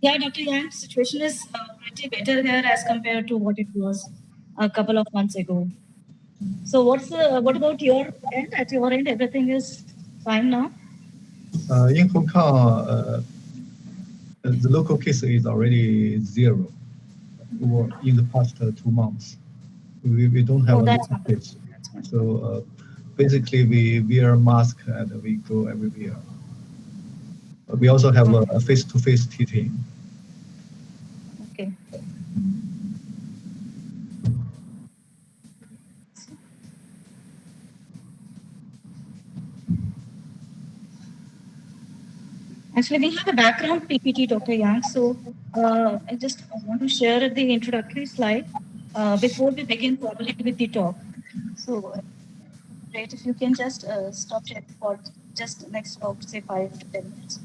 Yeah, Dr. Yang, situation is pretty better here as compared to what it was a couple of months ago. So what about your end? At your end, everything is fine now? In Hong Kong, the local case is already zero in the past 2 months. We don't have Oh, a that's local wonderful. case. That's wonderful. So basically, we wear a mask and we go everywhere. We also have Okay. a face-to-face teaching. Okay. Actually, we have a background PPT, Dr. Yang. So I just want to share the introductory slide before we begin formally with the talk. So great if you can just stop sharing for just next about say 5 to 10 minutes.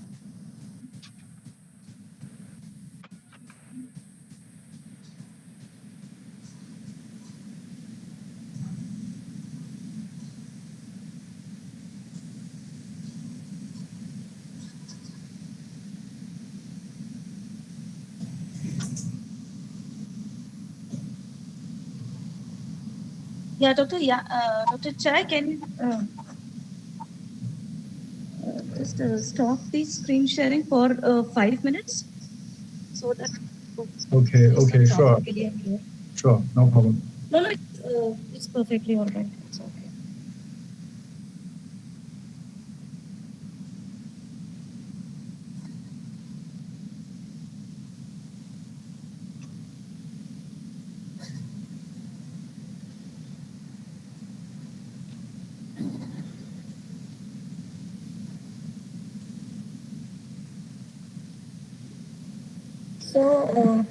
Yeah, Dr. Dr. Chai, can you just stop the screen sharing for 5 minutes so that Okay, listen okay, sure, properly and clear? sure, no problem. No, no, it's perfectly all right. It's okay. So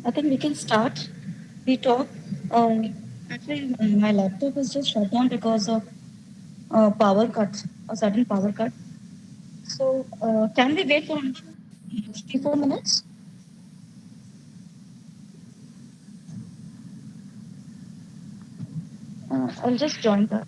I think we can start the talk. Actually, my laptop is just shut down because of power cut, a sudden power cut. So can we wait for another 3 4 minutes? I'll just join that.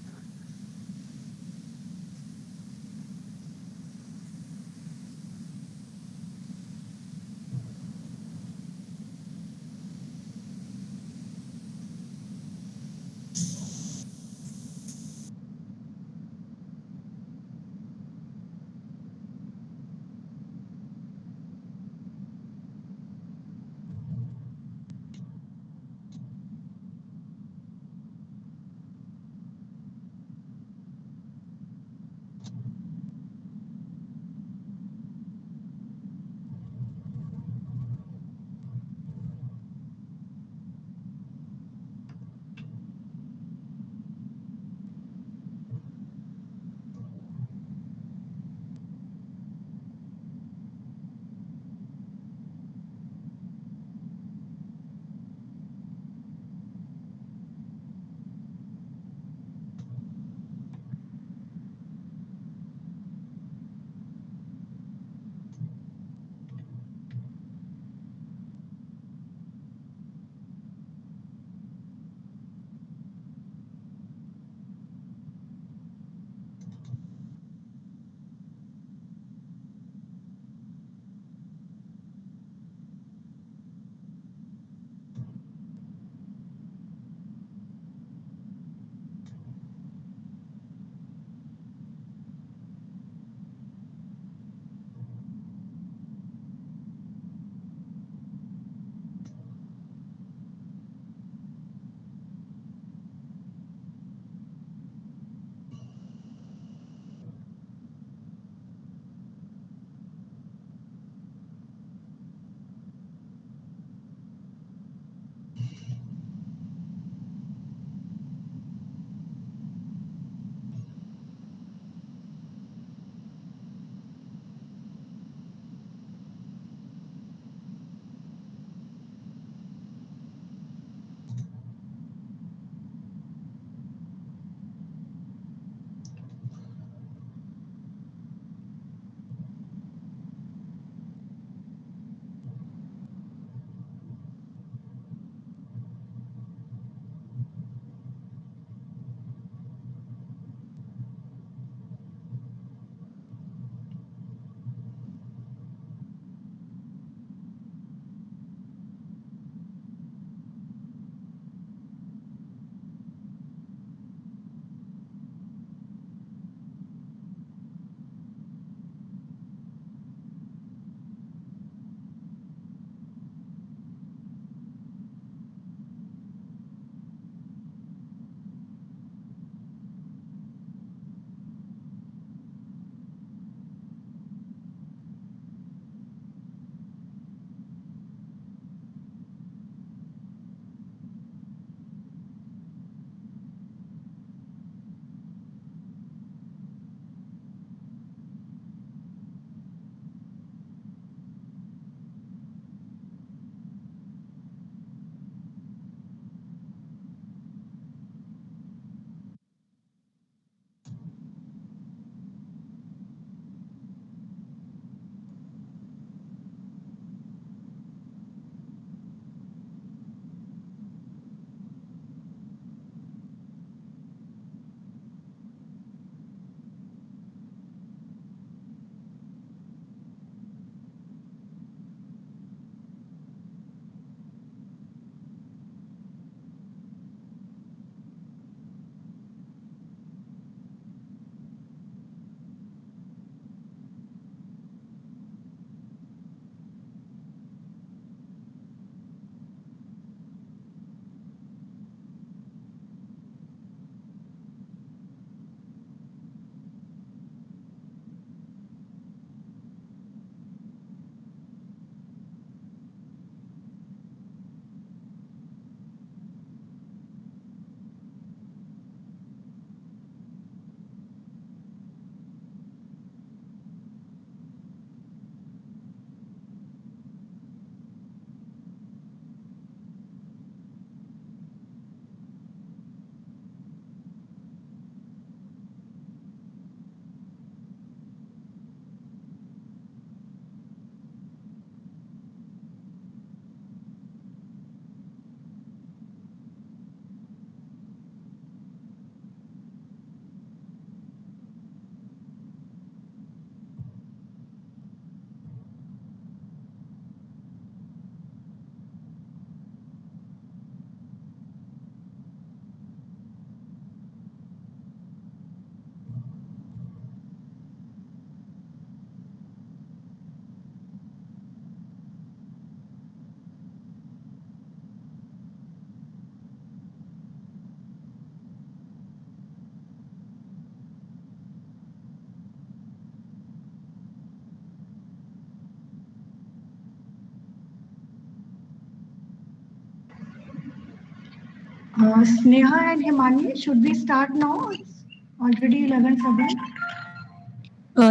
Sneha and Himani, should we start now? It's already 11:07.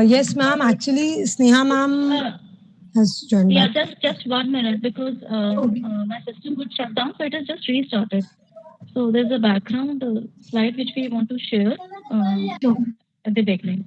Yes, ma'am. Actually, Sneha ma'am has joined Yeah, back. just 1 minute because my system would shut down, so it has just restarted. So there's a background slide which we want to share Sure. at the beginning.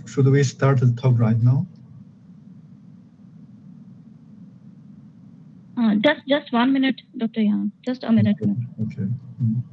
Should we start the talk right now? Just 1 minute, Dr. Yang. Just a minute. Okay. Mm.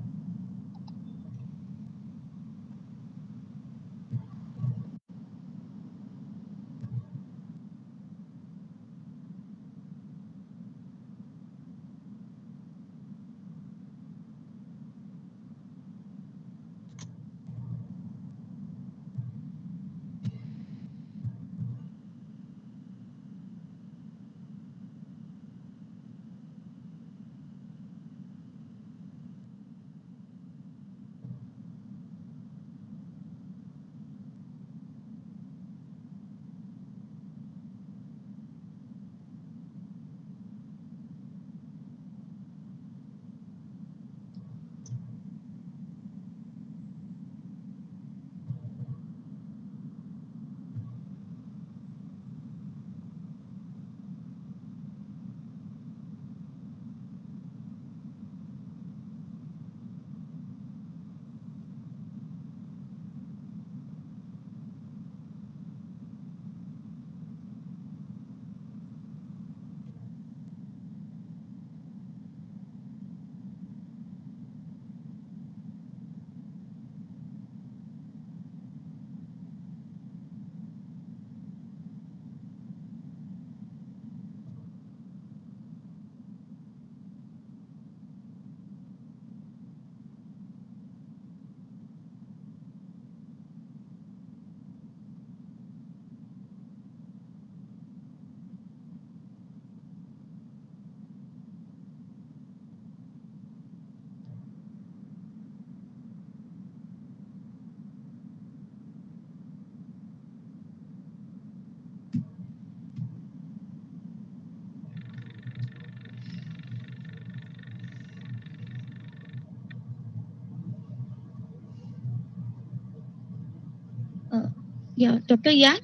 Yeah, Dr. Yang,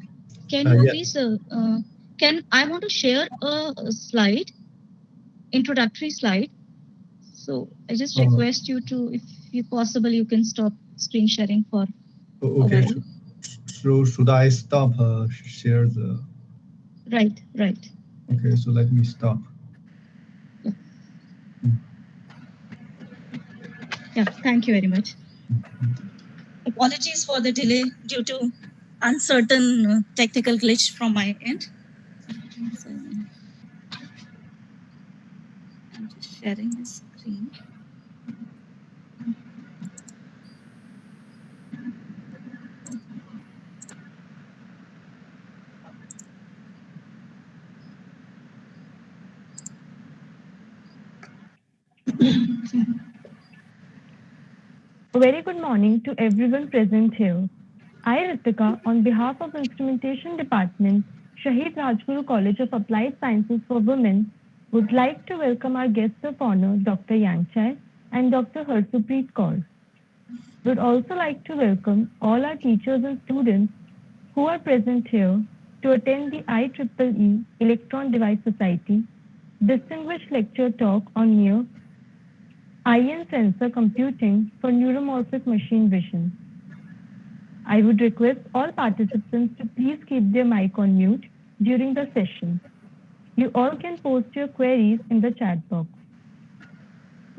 can you Yeah. please can I want to share a slide, introductory slide. So I just request you to, if you possible, you can stop screen sharing for a Okay. while. So should I stop share the? Right. Okay. So let me stop. Yeah, thank you very much. Apologies for the delay due to uncertain technical glitch from my end. So I'm just sharing the screen. A very good morning to everyone present here. I, Ritika, on behalf of Instrumentation Department, Shahid Rajguru College of Applied Sciences for Women, would like to welcome our guests of honor, Dr. Yangchai and Dr. Harsupreet Kaur. Would also like to welcome all our teachers and students who are present here to attend the IEEE Electron Device Society Distinguished Lecture Talk on ion sensor computing for neuromorphic machine vision. I would request all participants to please keep their mic on mute during the session. You all can post your queries in the chat box.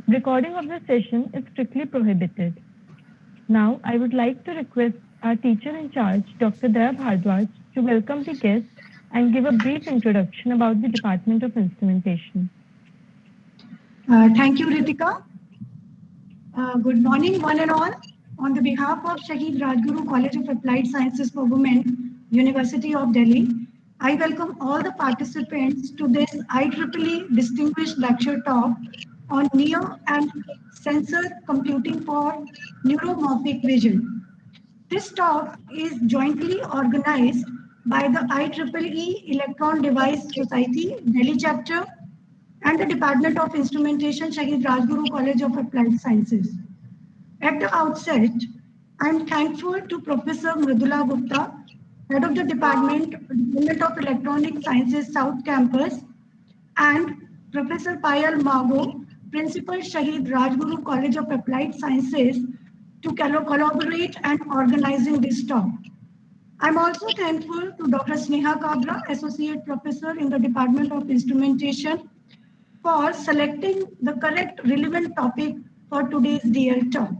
Recording of the session is strictly prohibited. Now, I would like to request our teacher in charge, Dr. Daya Bhardwaj, to welcome the guests and give a brief introduction about the Department of Instrumentation. Thank you, Ritika. Good morning, one and all. On the behalf of Shahid Rajguru College of Applied Sciences for Women, University of Delhi, I welcome all the participants to this IEEE Distinguished Lecture Talk on Neo and Sensor Computing for Neuromorphic Vision. This talk is jointly organized by the IEEE Electron Device Society, Delhi chapter, and the Department of Instrumentation, Shahid Rajguru College of Applied Sciences. At the outset, I am thankful to Professor Mridula Gupta, Head of the Department of Electronic Sciences South Campus, and Professor Payal Mago, Principal Shahid Rajguru College of Applied Sciences, to collaborate and organizing this talk. I'm also thankful to Dr. Sneha Kabra, Associate Professor in the Department of Instrumentation, for selecting the correct relevant topic for today's DL talk.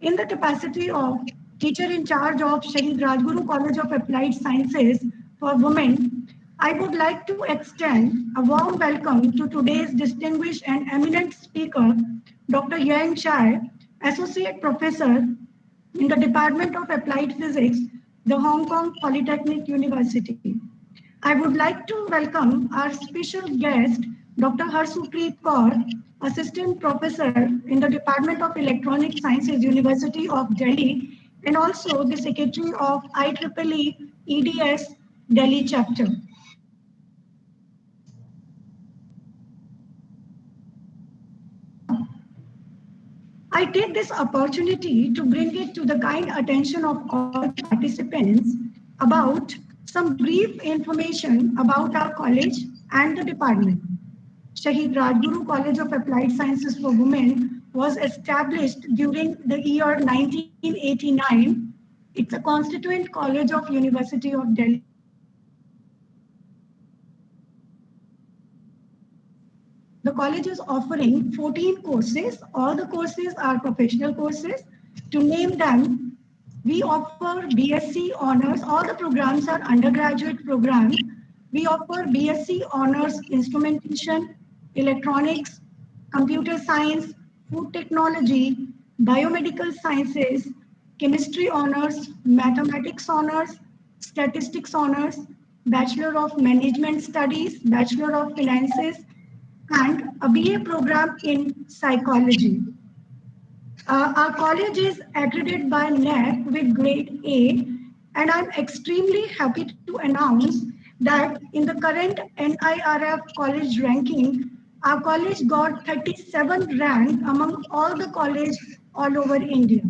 In the capacity of teacher in charge of Shahid Rajguru College of Applied Sciences for Women, I would like to extend a warm welcome to today's distinguished and eminent speaker, Dr. Yang Chai, Associate Professor in the Department of Applied Physics, the Hong Kong Polytechnic University. I would like to welcome our special guest, Dr. Harsupreet Kaur, Assistant Professor in the Department of Electronic Sciences, University of Delhi, and also the Secretary of IEEE EDS Delhi chapter. I take this opportunity to bring it to the kind attention of all the participants about some brief information about our college and the department. Shahid Rajguru College of Applied Sciences for Women was established during the year 1989. It's a constituent college of University of Delhi. The college is offering 14 courses. All the courses are professional courses. To name them, we offer BSc honors. All the programs are undergraduate programs. We offer BSc honors instrumentation, electronics, computer science, food technology, biomedical sciences, chemistry honors, mathematics honors, statistics honors, Bachelor of Management Studies, Bachelor of Finances, and a BA program in psychology. Our college is accredited by NAC with grade A, and I'm extremely happy to announce that in the current NIRF college ranking, our college got 37th rank among all the colleges all over India.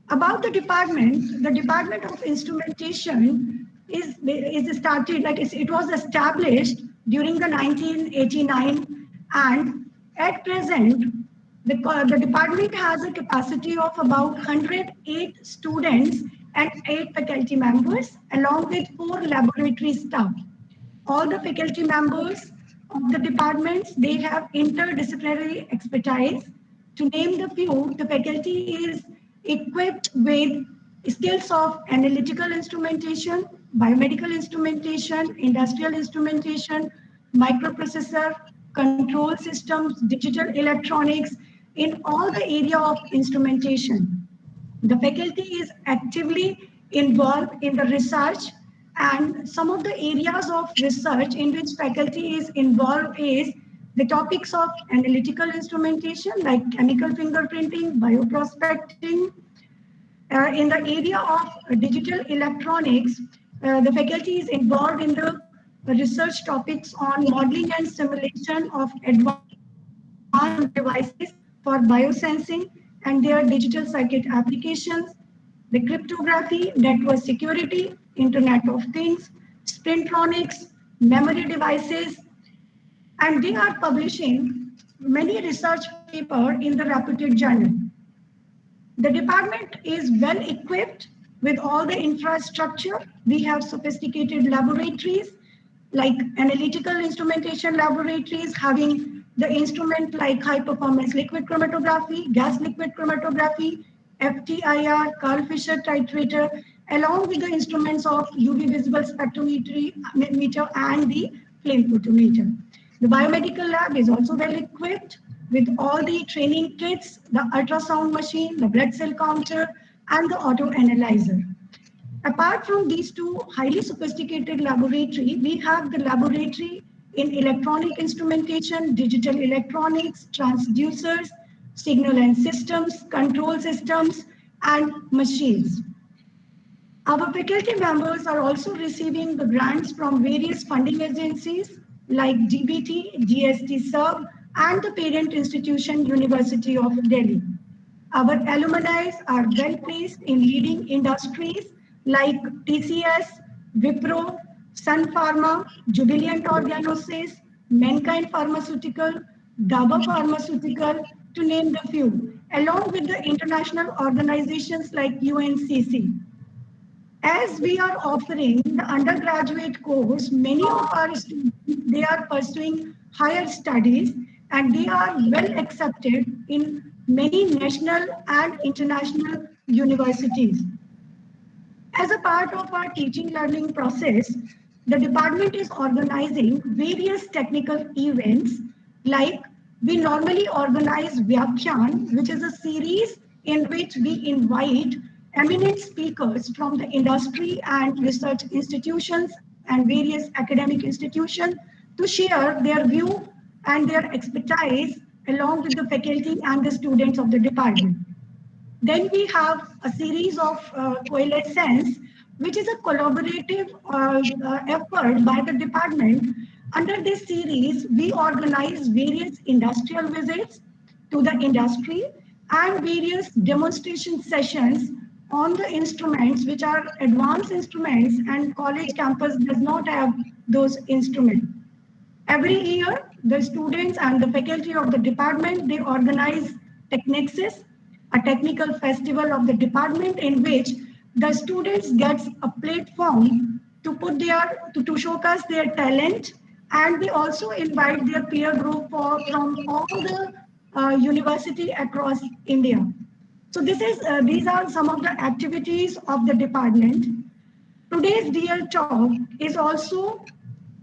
About the Department of Instrumentation is started, like it was established during the 1989, and at present, the department has a capacity of about 108 students and 8 faculty members, along with 4 laboratory staff. All the faculty members of the departments, they have interdisciplinary expertise. To name the few, the faculty is equipped with skills of analytical instrumentation, biomedical instrumentation, industrial instrumentation, microprocessor, control systems, digital electronics, in all the area of instrumentation. The faculty is actively involved in the research, and some of the areas of research in which faculty is involved is the topics of analytical instrumentation like chemical fingerprinting, bioprospecting. In the area of digital electronics, the faculty is involved in the research topics on modeling and simulation of advanced devices for biosensing and their digital circuit applications, the cryptography, network security, Internet of Things, sprintronics, memory devices, and they are publishing many research papers in the reputed journal. The department is well equipped with all the infrastructure. We have sophisticated laboratories like analytical instrumentation laboratories having the instrument like high performance liquid chromatography, gas liquid chromatography, FTIR, Carl Fisher titrator, along with the instruments of UV visible spectrometry meter and the flame photometer. The biomedical lab is also well equipped with all the training kits, the ultrasound machine, the blood cell counter, and the auto analyzer. Apart from these two highly sophisticated laboratory, we have the laboratory in electronic instrumentation, digital electronics, transducers, signal and systems, control systems, and machines. Our faculty members are also receiving the grants from various funding agencies like DBT, GST Sub, and the parent institution University of Delhi. Our alumni are well placed in leading industries like TCS, Wipro, Sun Pharma, Jubilant Organosis, Mankind Pharmaceutical, Daba Pharmaceutical, to name the few, along with the international organizations like UNCC. As we are offering the undergraduate course, many of our students, they are pursuing higher studies and they are well accepted in many national and international universities. As a part of our teaching learning process, the department is organizing various technical events like we normally organize Vyakyan, which is a series in which we invite eminent speakers from the industry and research institutions and various academic institutions to share their view and their expertise along with the faculty and the students of the department. Then we have a series of coalescence, which is a collaborative effort by the department. Under this series, we organize various industrial visits to the industry and various demonstration sessions on the instruments, which are advanced instruments, and college campus does not have those instruments. Every year, the students and the faculty of the department, they organize Technexus, a technical festival of the department in which the students gets a platform to put to showcase their talent, and they also invite their peer group from all the university across India. So these are some of the activities of the department. Today's DL talk is also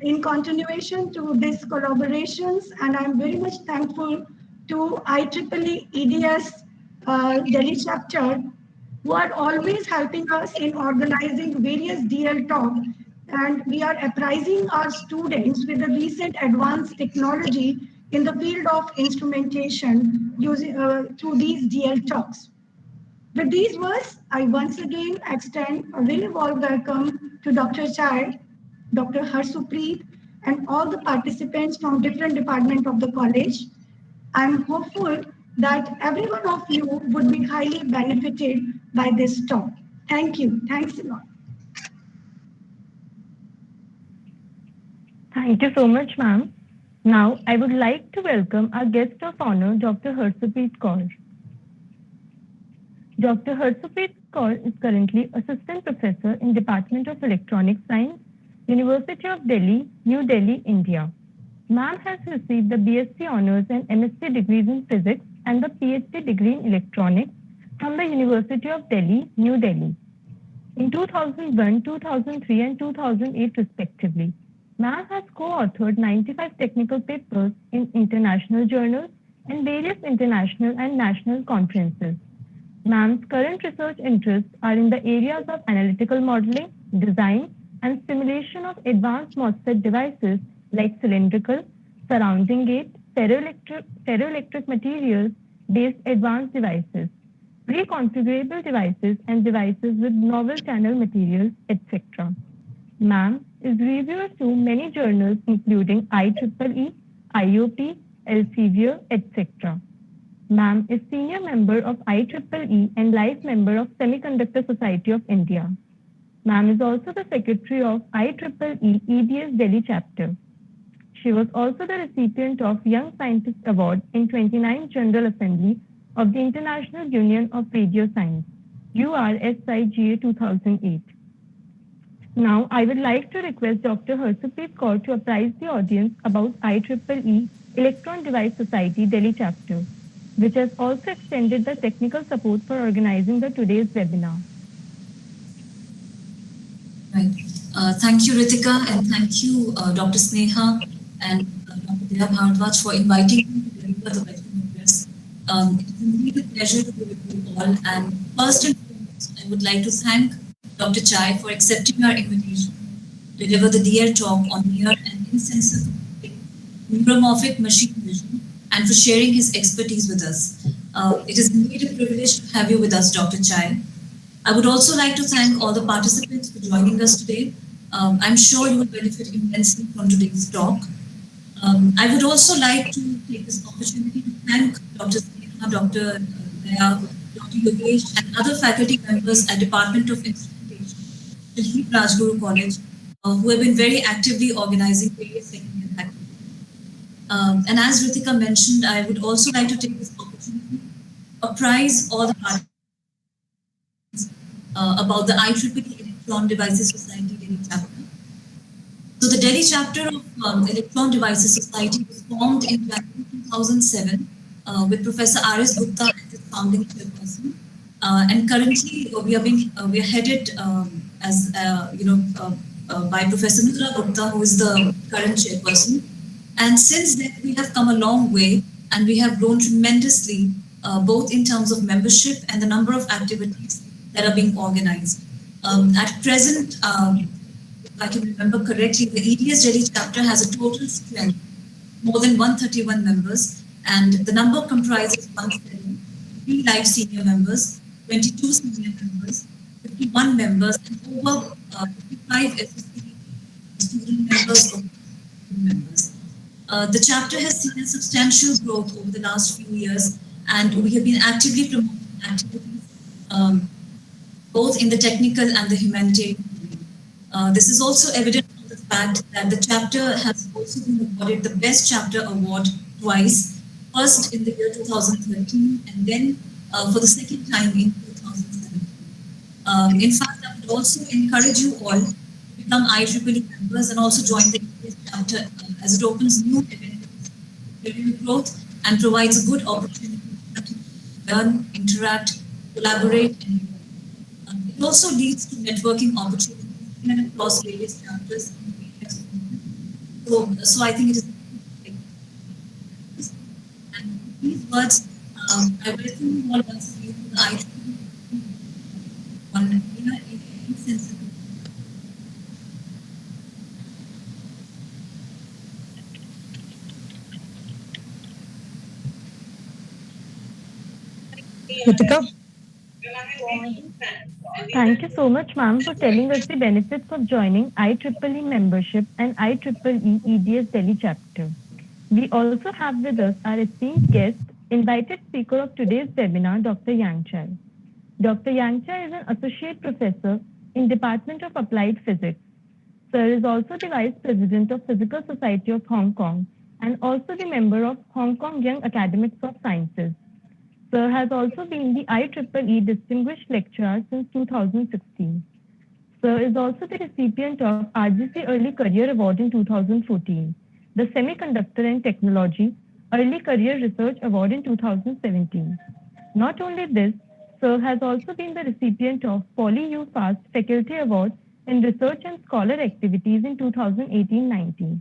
in continuation to these collaborations, and I'm very much thankful to IEEE EDS Delhi chapter, who are always helping us in organizing various DL talk, and we are apprising our students with the recent advanced technology in the field of instrumentation using through these DL talks. With these words, I once again extend a very warm welcome to Dr. Chai, Dr. Harsupreet, and all the participants from different departments of the college. I'm hopeful that every one of you would be highly benefited by this talk. Thank you. Thanks a lot. Thank you so much, ma'am. Now, I would like to welcome our guest of honor, Dr. Harsupreet Kaur. Dr. Harsupreet Kaur is currently Assistant Professor in Department of Electronic Science, University of Delhi, New Delhi, India. Ma'am has received the BSc Honours and MSc degrees in Physics and the PhD degree in Electronics from the University of Delhi, New Delhi. In 2001, 2003 and 2008 respectively, ma'am has co-authored 95 technical papers in international journals and various international and national conferences. Ma'am's current research interests are in the areas of analytical modeling, design, and simulation of advanced MOSFET devices like cylindrical, surrounding gate, ferroelectric materials-based advanced devices, pre-configurable devices, and devices with novel channel materials, etc. Ma'am is reviewer to many journals including IEEE, IOP, Elsevier, etc. Ma'am is senior member of IEEE and life member of Semiconductor Society of India. Ma'am is also the secretary of IEEE EDS Delhi chapter. She was also the recipient of Young Scientist Award in 29th General Assembly of the International Union of Radio Science, URSIGA 2008. Now, I would like to request Dr. Harsupreet Kaur to apprise the audience about IEEE Electron Device Society Delhi chapter, which has also extended the technical support for organizing the today's webinar. Right. Thank you, Ritika, and thank you, Dr. Sneha and Dr. Deya Bhardwaj for inviting me to deliver the welcome address. It is indeed a pleasure to be with you all. And first and foremost, I would like to thank Dr. Chai for accepting our invitation to deliver the DL talk on near and insensitive neuromorphic machine vision and for sharing his expertise with us. It is indeed a privilege to have you with us, Dr. Chai. I would also like to thank all the participants for joining us today. I'm sure you will benefit immensely from today's talk. I would also like to take this opportunity to thank Dr. Sneha, Dr. Deya, Dr. Yogesh, and other faculty members at Department of Instrumentation, Shahid Rajguru College, who have been very actively organizing various technical activities. And as Ritika mentioned, I would also like to take this opportunity to apprise all the participants about the IEEE Electron Devices Society Delhi chapter. So the Delhi chapter of Electron Devices Society was formed in January 2007 with Professor R.S. Gupta as its founding chairperson. And currently we are headed as by Professor Mitra Gupta, who is the current chairperson. And since then we have come a long way, and we have grown tremendously, both in terms of membership and the number of activities that are being organized. At present, if I can remember correctly, the EDS Delhi chapter has a total strength more than 131 members, and the number comprises 170, 3 live senior members, 22 senior members, 51 members, and over 55 SSC student members or members. The chapter has seen a substantial growth over the last few years, and we have been actively promoting activities both in the technical and the humanitarian field. This is also evident from the fact that the chapter has also been awarded the Best Chapter Award twice, first in the year 2013 and then for the second time in 2017. In fact, I would also encourage you all to become IEEE members and also join the EDS chapter as it opens new avenues for career growth and provides a good opportunity to learn, interact, collaborate, and it also leads to networking opportunities in and across various chapters. So I think it is. And with these words, I welcome you all once again to the IEEE on inner insensitive. Ritika? Thank you so much, ma'am, for telling us the benefits of joining IEEE membership and IEEE EDS Delhi chapter. We also have with us our esteemed guest, invited speaker of today's webinar, Dr. Yang Chai. Dr. Yang Chai is an associate professor in Department of Applied Physics. Sir is also the vice president of Physical Society of Hong Kong and also the member of Hong Kong Young Academics of Sciences. Sir has also been the IEEE Distinguished Lecturer since 2016. Sir is also the recipient of RGC Early Career Award in 2014, the Semiconductor and Technology Early Career Research Award in 2017. Not only this, Sir has also been the recipient of PolyU Fast Faculty Award in Research and Scholar Activities in 2018-19.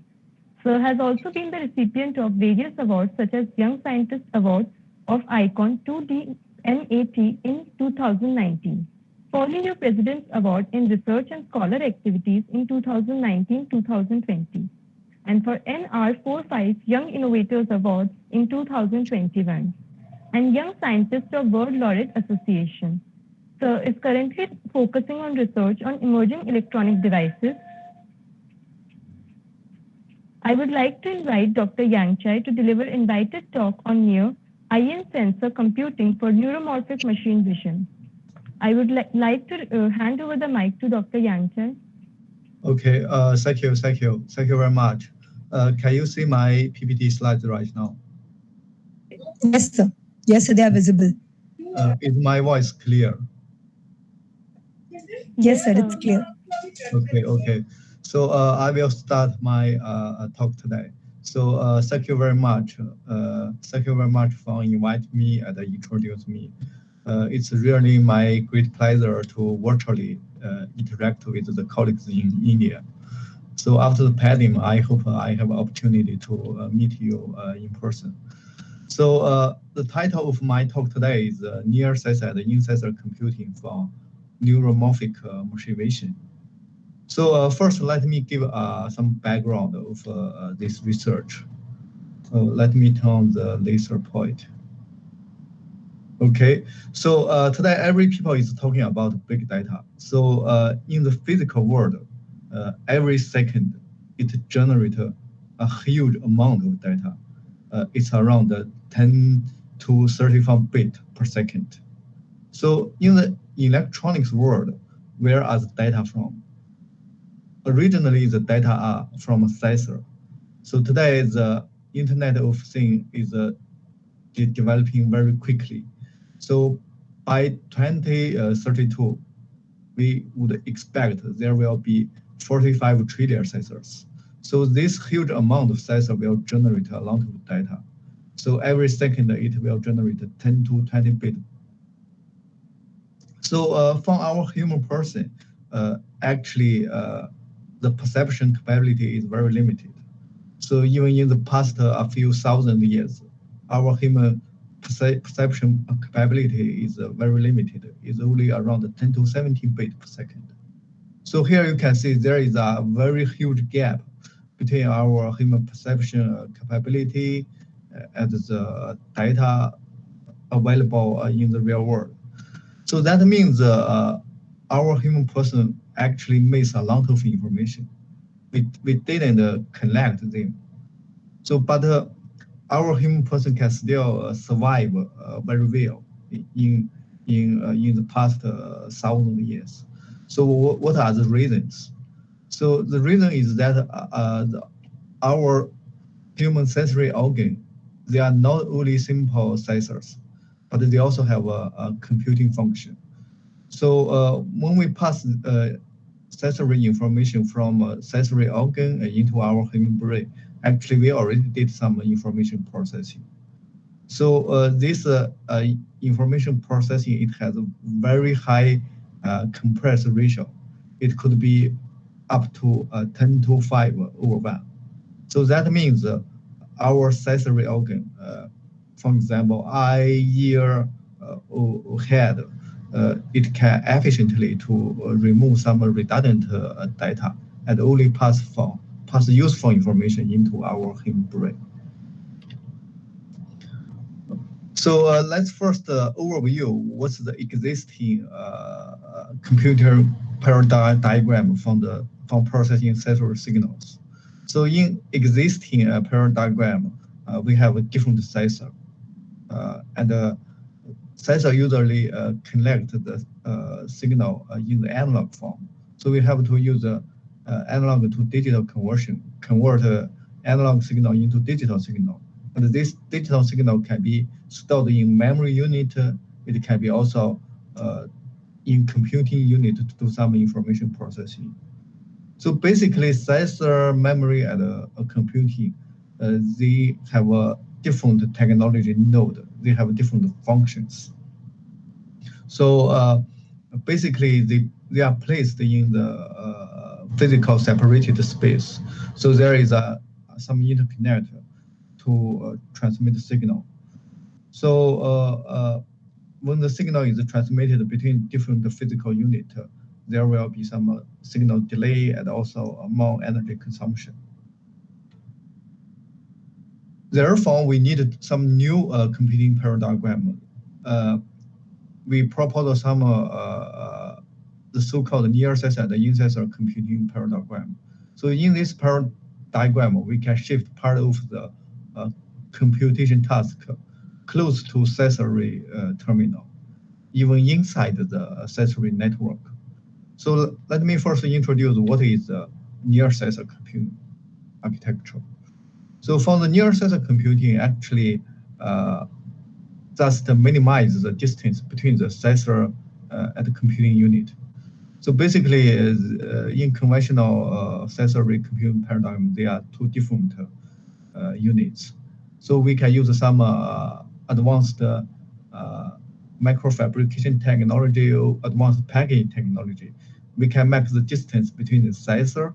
Sir has also been the recipient of various awards such as Young Scientist Award of ICON 2D MAT in 2019, PolyU President's Award in Research and Scholar Activities in 2019-2020. and for NR45 Young Innovators Award in 2021 and Young Scientist of World Laureate Association. Sir is currently focusing on research on emerging electronic devices. I would like to invite Dr. Yangchai to deliver invited talk on near IN sensor computing for neuromorphic machine vision. I would like to hand over the mic to Dr. Yangchai. Okay, thank you very much. Can you see my PPT slides right now? Yes, sir. Yes, sir, they are visible. Is my voice clear? Yes, sir, it's clear. Okay. So I will start my talk today. So thank you very much. Thank you very much for inviting me and introduce me. It's really my great pleasure to virtually interact with the colleagues in India. So after the padding, I hope I have opportunity to meet you in person. So the title of my talk today is Near Sensor and In-Sensor Computing for Neuromorphic Machine Vision. So first, let me give some background of this research. Let me turn the laser point. Okay, so today every people is talking about big data. So in the physical world, every second it generates a huge amount of data. It's around 10 to 35 bit per second. So in the electronics world, where are the data from? Originally, the data are from a sensor. So today, the Internet of Things is developing very quickly. So by 2032, we would expect there will be 45 trillion sensors. So this huge amount of sensor will generate a lot of data. So every second, it will generate 10 to 20 bit. So for our human person, actually, the perception capability is very limited. So even in the past a few thousand years, our human perception capability is very limited. It's only around 10 to 17 bit per second. So here you can see there is a very huge gap between our human perception capability and the data available in the real world. So that means our human person actually makes a lot of information. We didn't collect them. So, but our human person can still survive very well in the past 1,000 years. So, what are the reasons? So, the reason is that our human sensory organ, they are not only simple sensors, but they also have a computing function. So when we pass sensory information from sensory organ into our human brain, actually we already did some information processing. So this information processing, it has a very high compressed ratio. It could be up to 10 to 5 over 1. So that means our sensory organ, for example, eye, ear, or head, it can efficiently to remove some redundant data and only pass useful information into our human brain. So let's first overview what's the existing computer paradigm diagram from processing sensory signals. So in existing paradigm, we have a different sensor, and sensor usually collect the signal in the analog form. So we have to use analog to digital conversion, convert analog signal into digital signal. And this digital signal can be stored in memory unit. It can be also in computing unit to do some information processing. So basically, sensor, memory, and computing, they have a different technology node. They have different functions. So basically, they are placed in the physical separated space. So there is some interconnect to transmit the signal. So when the signal is transmitted between different physical units, there will be some signal delay and also more energy consumption. Therefore, we needed some new computing paradigm. We proposed some the so-called near-sensor and in-sensor computing paradigm. So in this paradigm, we can shift part of the computation task close to sensory terminal, even inside the sensory network. So let me first introduce what is near-sensor computing architecture. So for the near-sensor computing, actually, just minimize the distance between the sensor and the computing unit. So basically, in conventional sensory computing paradigm, there are two different units. So we can use some advanced microfabrication technology or advanced packaging technology. We can make the distance between the sensor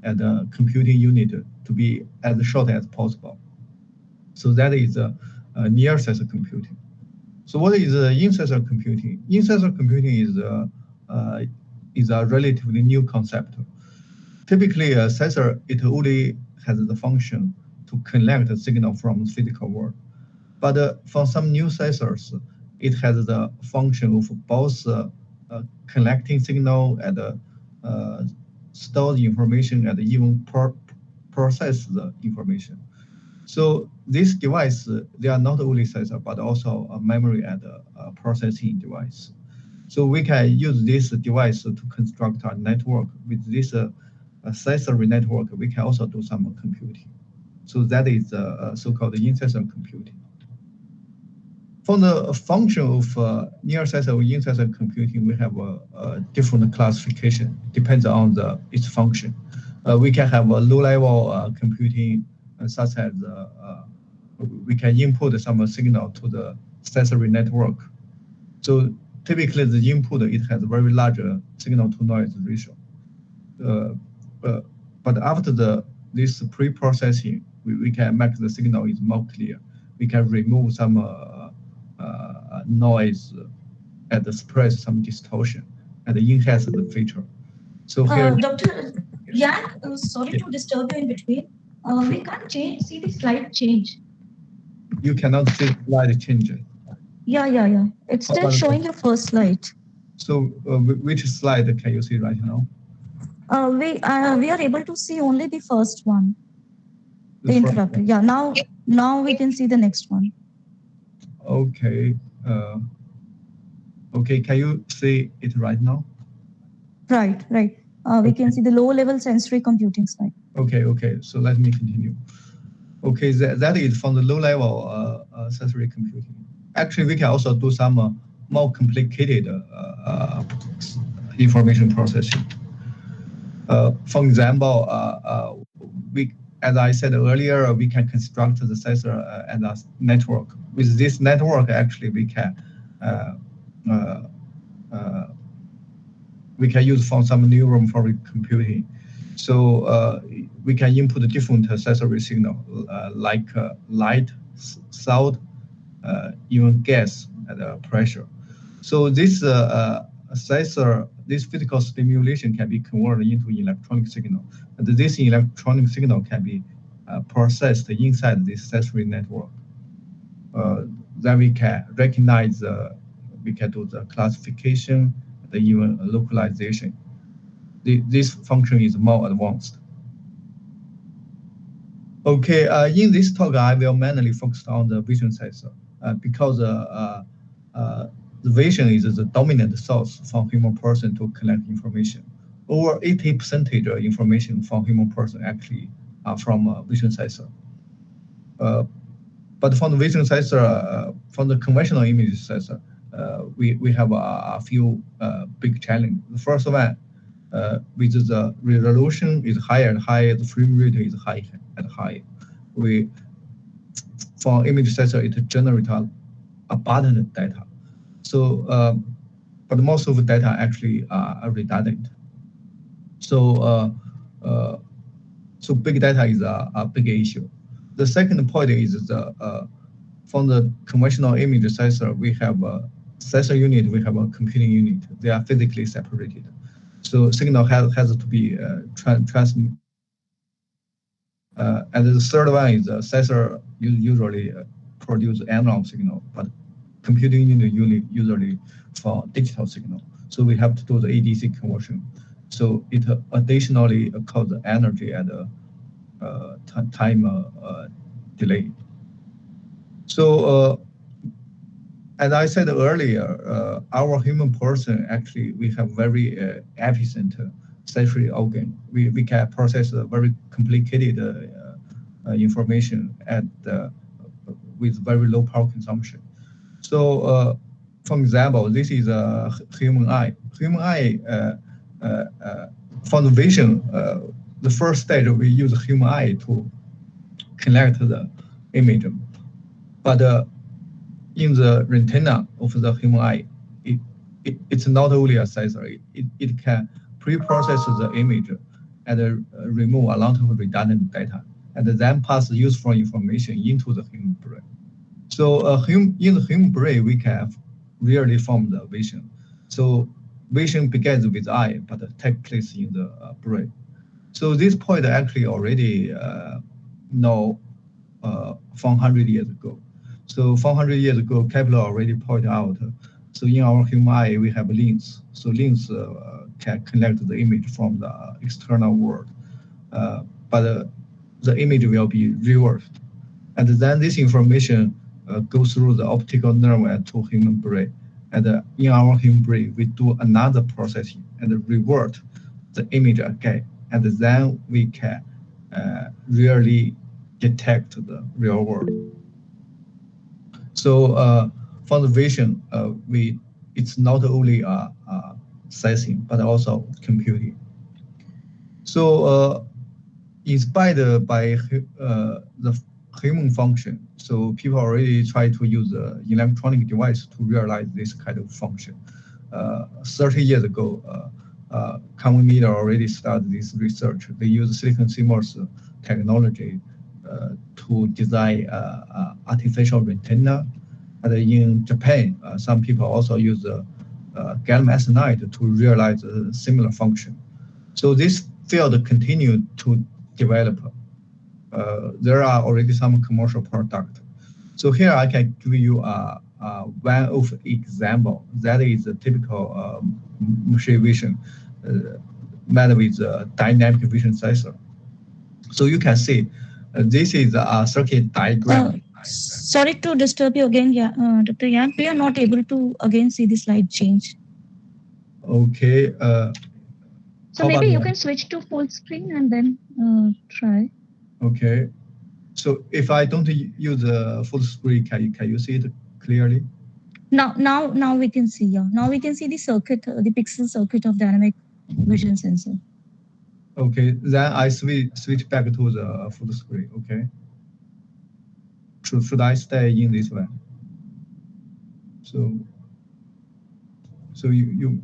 and the computing unit to be as short as possible. So that is near sensor computing. So what is in-sensor computing? In-sensor computing is a relatively new concept. Typically, a sensor, it only has the function to collect a signal from the physical world. But for some new sensors, it has the function of both collecting signal and store the information and even process the information. So this device, they are not only sensor, but also a memory and a processing device. So we can use this device to construct a network. With this sensory network, we can also do some computing. So that is so-called in-sensor computing. For the function of near-sensor or in-sensor computing, we have a different classification, depends on its function. We can have a low-level computing, such as we can input some signal to the sensory network. So typically, the input, it has a very large signal-to-noise ratio. But after this pre-processing, we can make the signal is more clear. We can remove some noise and suppress some distortion and enhance the feature. So here, Dr. Yang, sorry to disturb you in between. We can't see the slide change. you cannot see the slide change. Yeah. It's still showing your first slide. So which slide can you see right now? We are able to see only the first one. The The first introductory. Yeah, now we can see the next one. Okay. Okay, can you see it right now? Right. We can see the low-level sensory computing slide. Okay. So let me continue. Okay, that is from the low-level sensory computing. Actually, we can also do some more complicated information processing. For example, as I said earlier, we can construct the sensor as a network. With this network, actually, we can use for some neuron for computing. So we can input different sensory signal like light, sound, even gas and pressure. So this sensor, this physical stimulation can be converted into electronic signal. And this electronic signal can be processed inside this sensory network. Then we can recognize, we can do the classification, the even localization. This function is more advanced. Okay, in this talk, I will mainly focus on the vision sensor because the vision is the dominant source for human person to collect information. Over 80% of information from human person actually are from vision sensor. But from the vision sensor, from the conventional image sensor, we have a few big challenges. The first one, with the resolution is higher and higher, the frame rate is higher and higher. For image sensor, it generates abundant data. So, but most of the data actually are redundant. So, so big data is a big issue. The second point is from the conventional image sensor, we have a sensor unit, we have a computing unit. They are physically separated. So signal has to be transmitted And the third one is the sensor usually produce analog signal, but computing unit usually for digital signal. So we have to do the ADC conversion. So it additionally costs the energy and time delay. So as I said earlier, our human person actually we have very efficient sensory organ. We can process a very complicated information at with very low power consumption. So, for example, this is a human eye. Human eye for the vision. The first stage we use human eye to connect the image, but in the retina of the human eye, it's not only a sensor. It can pre-process the image and remove a lot of redundant data, and then pass useful information into the human brain. So in the human brain, we can really form the vision. So vision begins with eye, but takes place in the brain. So this point actually already know 400 years ago. So 400 years ago, Kepler already pointed out. So in our human eye, we have lens. So lens can connect the image from the external world, but the image will be reversed, and then this information goes through the optical nerve and to human brain. And in our human brain, we do another processing and revert the image again, and then we can really detect the real world. So for the vision, it's not only sensing but also computing. So inspired by the human function, so people already try to use electronic device to realize this kind of function. 30 years ago, Common Media already started this research. They use silicon CMOS technology to design artificial retina. And in Japan, some people also use gallium arsenide to realize a similar function. So this field continued to develop. There are already some commercial products. So here I can give you one of example that is a typical machine vision made with dynamic vision sensor. So you can see this is a circuit diagram. Sorry to disturb you again, Dr. Yan. We are not able to again see the slide change. Okay. So maybe you can switch to full screen and then try. Okay. So if I don't use the full screen, can you see it clearly? Now we can see. Yeah. Now we can see the circuit, the pixel circuit of dynamic vision sensor. Okay. Then I switch back to the full screen. Okay. Should I stay in this way? So you.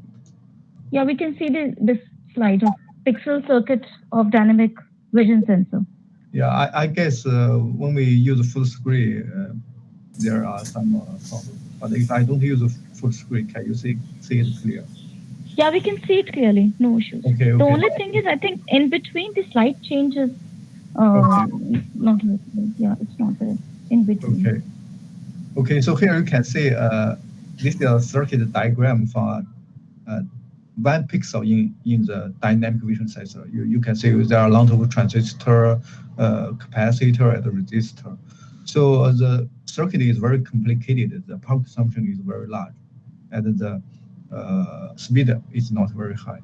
Yeah, we can see this slide of pixel circuit of dynamic vision sensor. Yeah, I guess when we use full screen, there are some problems. But if I don't use a full screen, can you see it clear? Yeah, we can see it clearly. No issues. Okay. The only thing is, I think in between the slide changes. Not visible. Yeah, it's not there in between. Okay. Okay. So here you can see this is a circuit diagram for one pixel in the dynamic vision sensor. You can see there are a lot of transistor, capacitor, and resistor. So the circuit is very complicated. The power consumption is very large, and the speed is not very high.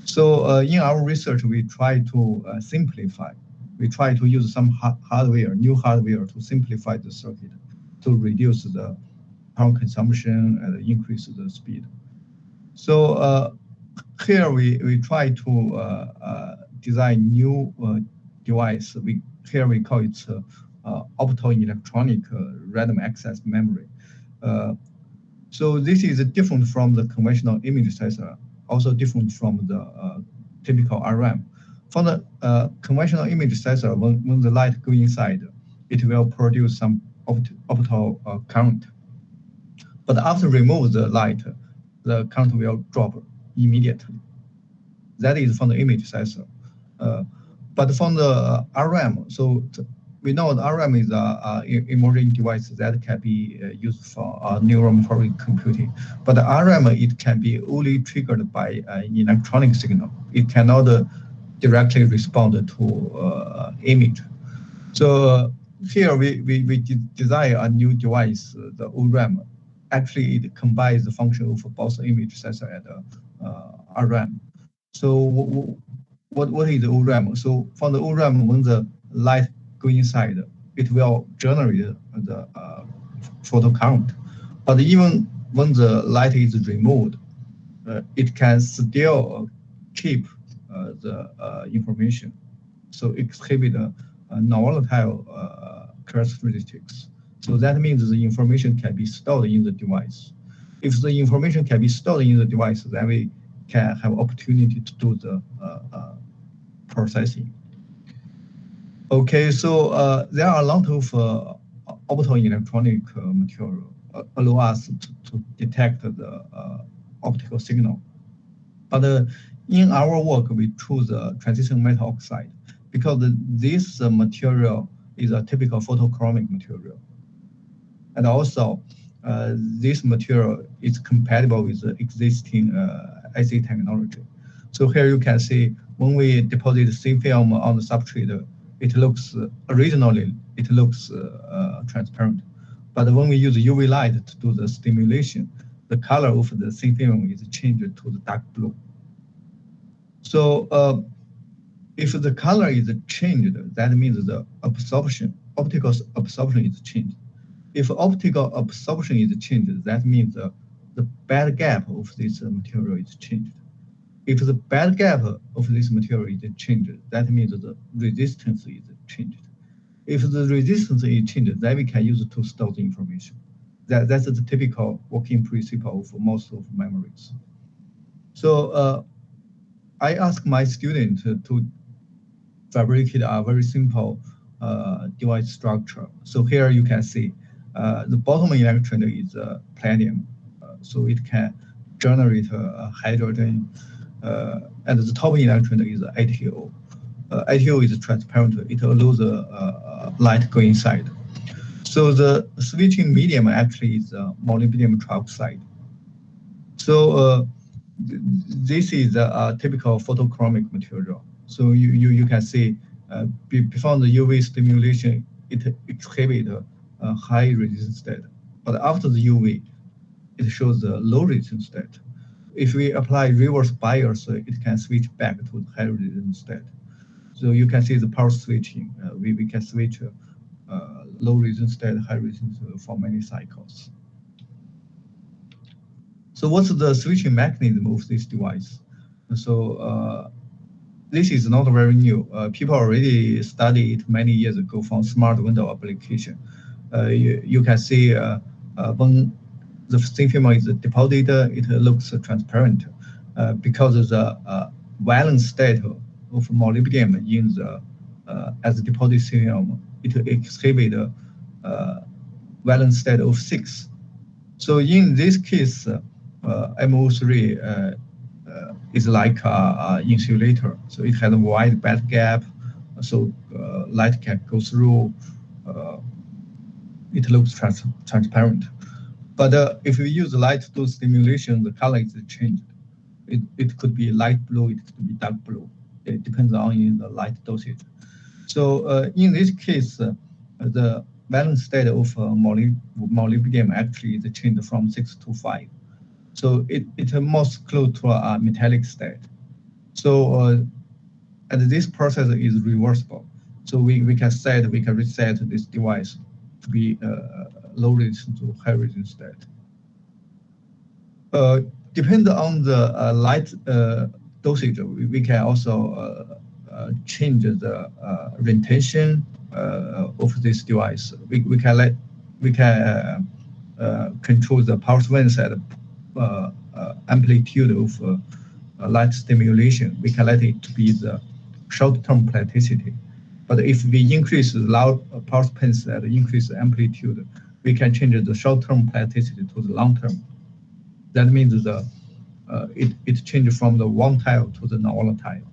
So in our research, we try to simplify. We try to use some new hardware to simplify the circuit, to reduce the power consumption and increase the speed. So here we try to design new device. Here we call it optoelectronic random access memory. So this is different from the conventional image sensor, also different from the typical RAM. For the conventional image sensor, when the light goes inside, it will produce some optical current. But after remove the light, the current will drop immediately. That is from the image sensor. But from the RAM, so we know the RAM is an emerging device that can be used for neural computing. But the RAM, it can be only triggered by an electronic signal. It cannot directly respond to image. So here we design a new device, the ORAM. Actually, it combines the function of both image sensor and RAM. So what is the ORAM? So from the ORAM, when the light go inside, it will generate the photo current. But even when the light is removed, it can still keep the information. So exhibit non-volatile characteristics. So that means the information can be stored in the device. If the information can be stored in the device, then we can have opportunity to do the processing. Okay, so there are a lot of optoelectronic material allow us to detect the optical signal. But in our work, we choose transition metal oxide because this material is a typical photochromic material. And also, this material is compatible with the existing IC technology. So here you can see when we deposit thin film on the substrate, it looks originally it looks transparent. But when we use UV light to do the stimulation, the color of the thin film is changed to the dark blue. So if the color is changed, that means the optical absorption is changed. If optical absorption is changed, that means the band gap of this material is changed. If the band gap of this material is changed, that means the resistance is changed. If the resistance is changed, then we can use it to store the information. That's the typical working principle for most of memories. So I asked my student to fabricate a very simple device structure. So here you can see the bottom electrode is palladium, so it can generate hydrogen, and the top electrode is ATO. ATO is transparent; it allows light go inside. So the switching medium actually is molybdenum trioxide. So this is a typical photochromic material. So you can see before the UV stimulation, it exhibits a high resistance state. But after the UV, it shows a low resistance state. If we apply reverse bias, it can switch back to the high resistance state. So you can see the power switching. We can switch low resistance state, high resistance for many cycles. So what's the switching mechanism of this device? So this is not very new. People already studied it many years ago from smart window application. You can see when the thin film is deposited, it looks transparent because of the valence state of molybdenum in the as deposit film, it exhibits valence state of 6. So in this case, MO3 is like an insulator. So it has a wide band gap, so light can go through. It looks transparent. But if we use light to do stimulation, the color is changed. It could be light blue, it could be dark blue. It depends on the light dosage. So in this case, the valence state of molybdenum actually is changed from 6 to 5. So it's most close to a metallic state. So and this process is reversible. So we can reset this device to be low resistance to high resistance state. Depending on the light dosage, we can also change the retention of this device. We can control the power swing at amplitude of light stimulation. We can let it to be the short-term plasticity. But if we increase the loud power spins at increase amplitude, we can change the short-term plasticity to the long-term. That means it changes from the volatile to the non-volatile.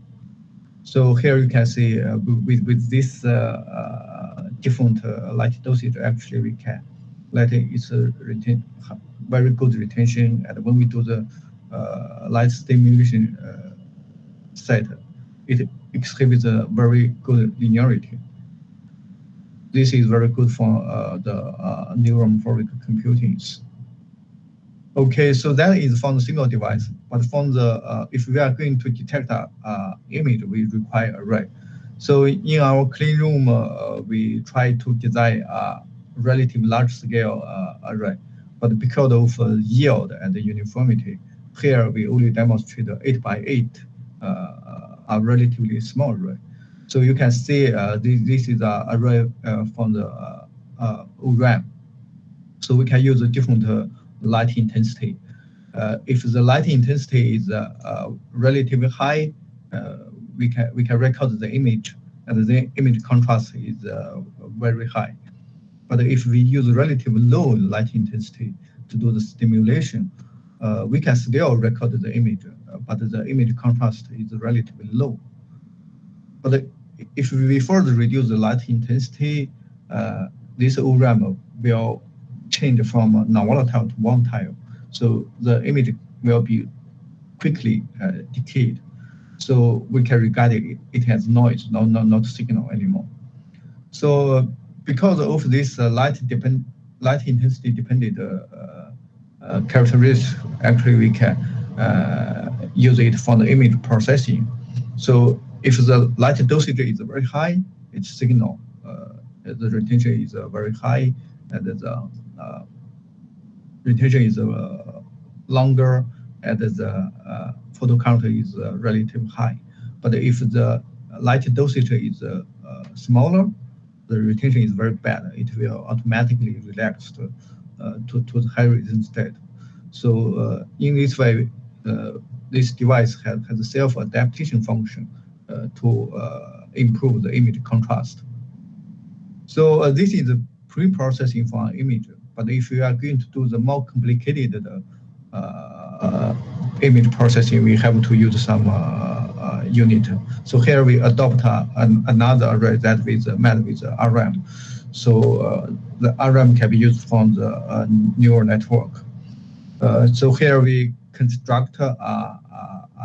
So here you can see with this different light dosage, actually we can let it's very good retention. And when we do the light stimulation set, it exhibits a very good linearity. This is very good for the neuromorphic computing. Okay, so that is from the single device. But from the if we are going to detect a image, we require array. So in our clean room, we try to design a relatively large scale array. But because of yield and the uniformity, here we only demonstrate 8 by 8, a relatively small array. So you can see this is an array from the ORAM. So we can use a different light intensity. If the light intensity is relatively high, we can record the image, and the image contrast is very high. But if we use relatively low light intensity to do the stimulation, we can still record the image, but the image contrast is relatively low. But if we further reduce the light intensity, this ORAM will change from non-volatile to volatile. So the image will be quickly decayed. So we can regard it as noise, not signal anymore. So because of this light intensity dependent characteristic, actually we can use it for the image processing. So if the light dosage is very high, its signal, the retention is very high, and the retention is longer, and the photo count is relatively high. But if the light dosage is smaller, the retention is very bad. It will automatically relax to the high resistance state. So in this way, this device has a self-adaptation function to improve the image contrast. So this is the pre-processing for an image. But if you are going to do the more complicated image processing, we have to use some unit. So here we adopt another array that is met with RAM. So the RAM can be used from the neural network. So here we construct a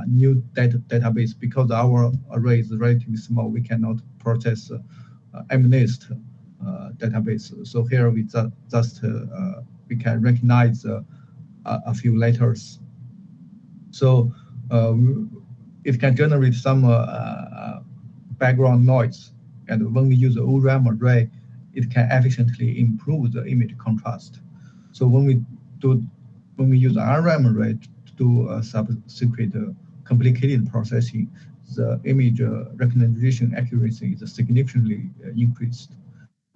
new database. Because our array is relatively small, we cannot process MNIST database. So here we just we can recognize a few letters. So it can generate some background noise. And when we use the ORAM array, it can efficiently improve the image contrast. So when we use the RAM array to do subsequent complicated processing, the image recognition accuracy is significantly increased,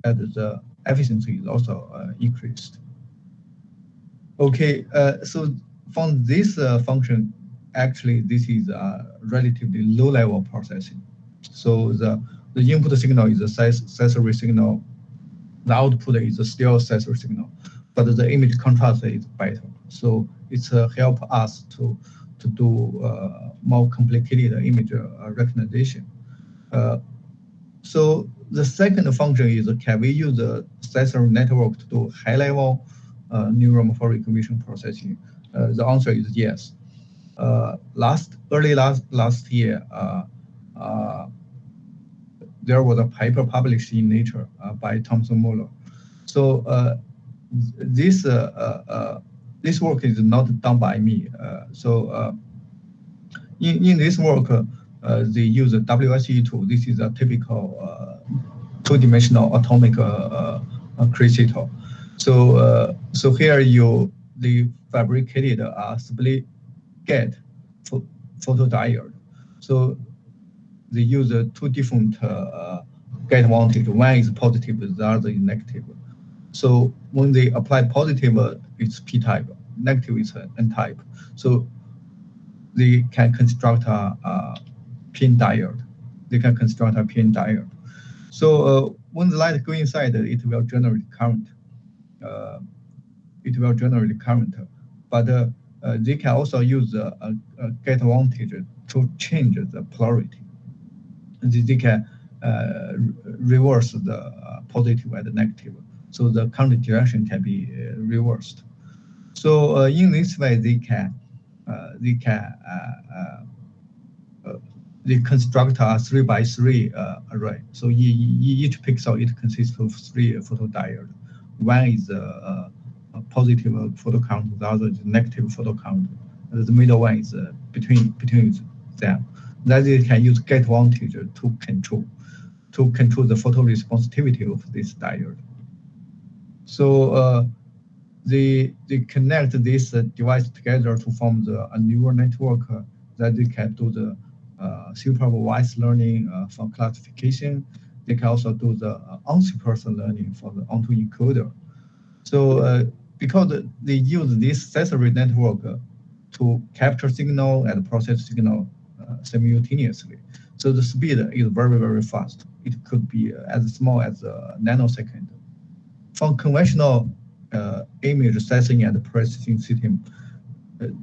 and the efficiency is also increased. Okay, so from this function, actually this is a relatively low-level processing. So the input signal is a sensory signal, the output is a still sensory signal, but the image contrast is better. So it's help us to do more complicated image recognition. So the second function is, can we use the sensory network to do high-level neuromorphic vision processing? The answer is yes. Early last year, there was a paper published in Nature by Thomson Muller. So this work is not done by me. In this work, they use a WSE2. This is a typical two-dimensional atomic crystal. So here they fabricated a split gate photodiode. So they use two different gate voltage. One is positive, the other is negative. So when they apply positive, it's p-type. Negative is n-type. So they can construct a pin diode. So when the light goes inside, it will generate current. But they can also use a gate voltage to change the polarity. they can reverse the positive and the negative. So the current direction can be reversed. So in this way, they construct a 3 by 3 array. So each pixel it consists of 3 photodiodes. One is a positive photo count, the other is negative photo count. The middle one is between them. Then they can use get voltage to control the photo responsivity of this diode. So they connect this device together to form a neural network that they can do the supervised learning for classification. They can also do the unsupervised learning for the autoencoder. So because they use this sensory network to capture signal and process signal simultaneously, so the speed is very, very fast. It could be as small as a nanosecond. For conventional image sensing and processing system,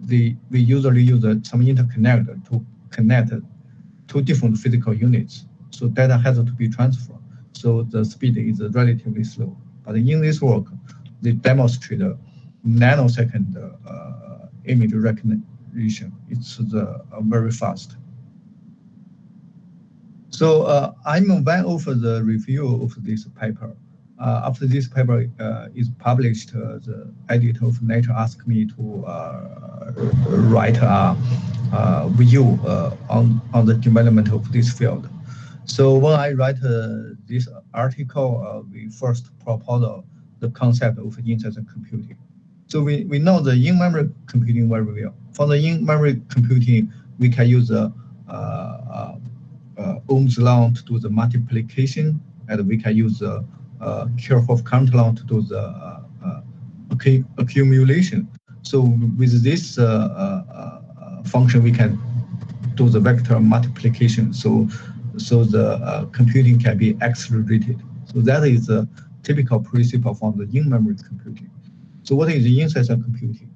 we usually use some interconnect to connect two different physical units. So data has to be transferred. So the speed is relatively slow. But in this work, they demonstrate a nanosecond image recognition. It's very fast. So I'm went over the review of this paper. After this paper is published, the editor of Nature asked me to write a view on the development of this field. So when I write this article, we first proposed the concept of in-sensor computing. So we know the in-memory computing very well. For the in-memory computing, we can use Ohm's law to do the multiplication, and we can use the Kirchhoff current law to do the accumulation. So with this function, we can do the vector multiplication. So the computing can be accelerated. So that is a typical principle from the in-memory computing. So what is the in-sensor computing?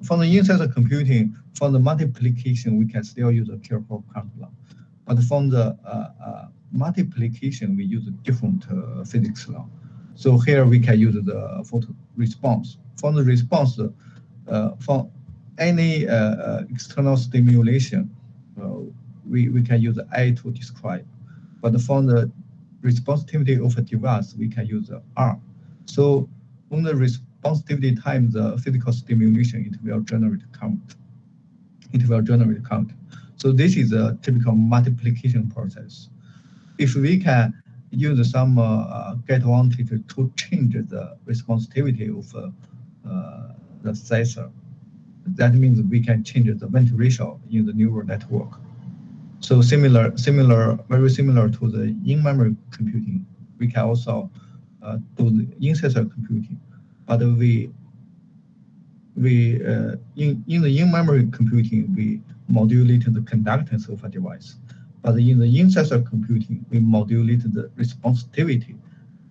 For the in-sensor computing, for the multiplication, we can still use the Kirchhoff current law. But from the multiplication, we use a different physics law. So here we can use the photo response. From the response, for any external stimulation, we can use A to describe. But from the responsivity of a device, we can use R. So when the responsivity times the physical stimulation, it will generate count. So this is a typical multiplication process. If we can use some get voltage to change the responsivity of the sensor, that means we can change the bit ratio in the neural network. So very similar to the in-memory computing, we can also do the in-sensor computing. But in the in-memory computing, we modulate the conductance of a device. But in the in-sensor computing, we modulate the responsivity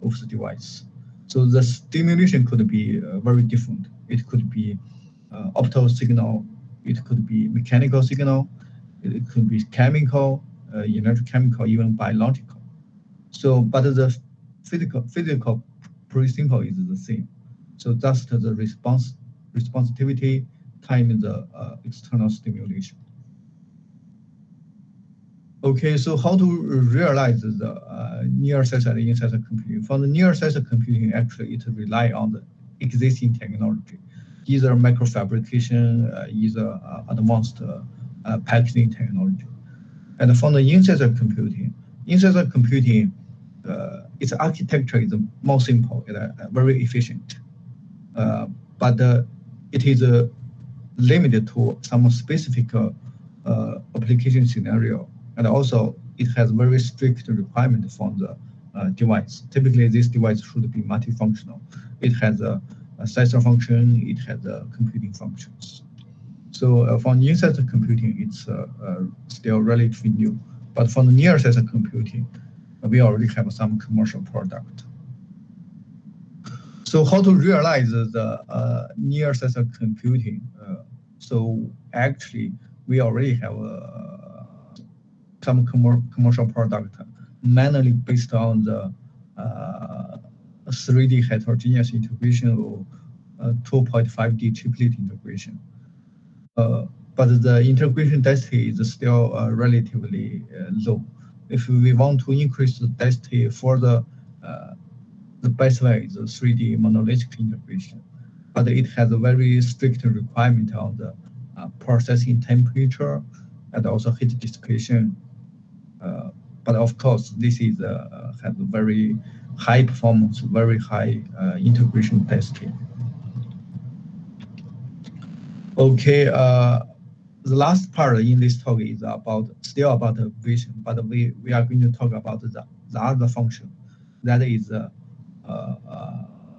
of the device. So the stimulation could be very different. It could be optical signal, it could be mechanical signal, it could be chemical, electrochemical, even biological. So, but the physical principle is the same. So that's the responsivity times the external stimulation. Okay, so how to realize the near sensor and in-sensor computing? For the near sensor computing, actually it relies on the existing technology, either microfabrication, either advanced packaging technology. And for the in-sensor computing, its architecture is more simple and very efficient. But it is limited to some specific application scenario. And also, it has very strict requirement from the device. Typically, this device should be multifunctional. It has a sensor function, it has computing functions. So for in-sensor computing, it's still relatively new. But for the near-sensor computing, we already have some commercial product. So how to realize the near-sensor computing? So actually, we already have some commercial product, mainly based on the 3D heterogeneous integration or 2.5D chiplet integration. But the integration density is still relatively low. If we want to increase the density further, the best way is 3D monolithic integration. But it has a very strict requirement on the processing temperature and also heat dissipation. But of course, this is has a very high performance, very high integration density. Okay, the last part in this talk is still about vision, but we are going to talk about the other function, that is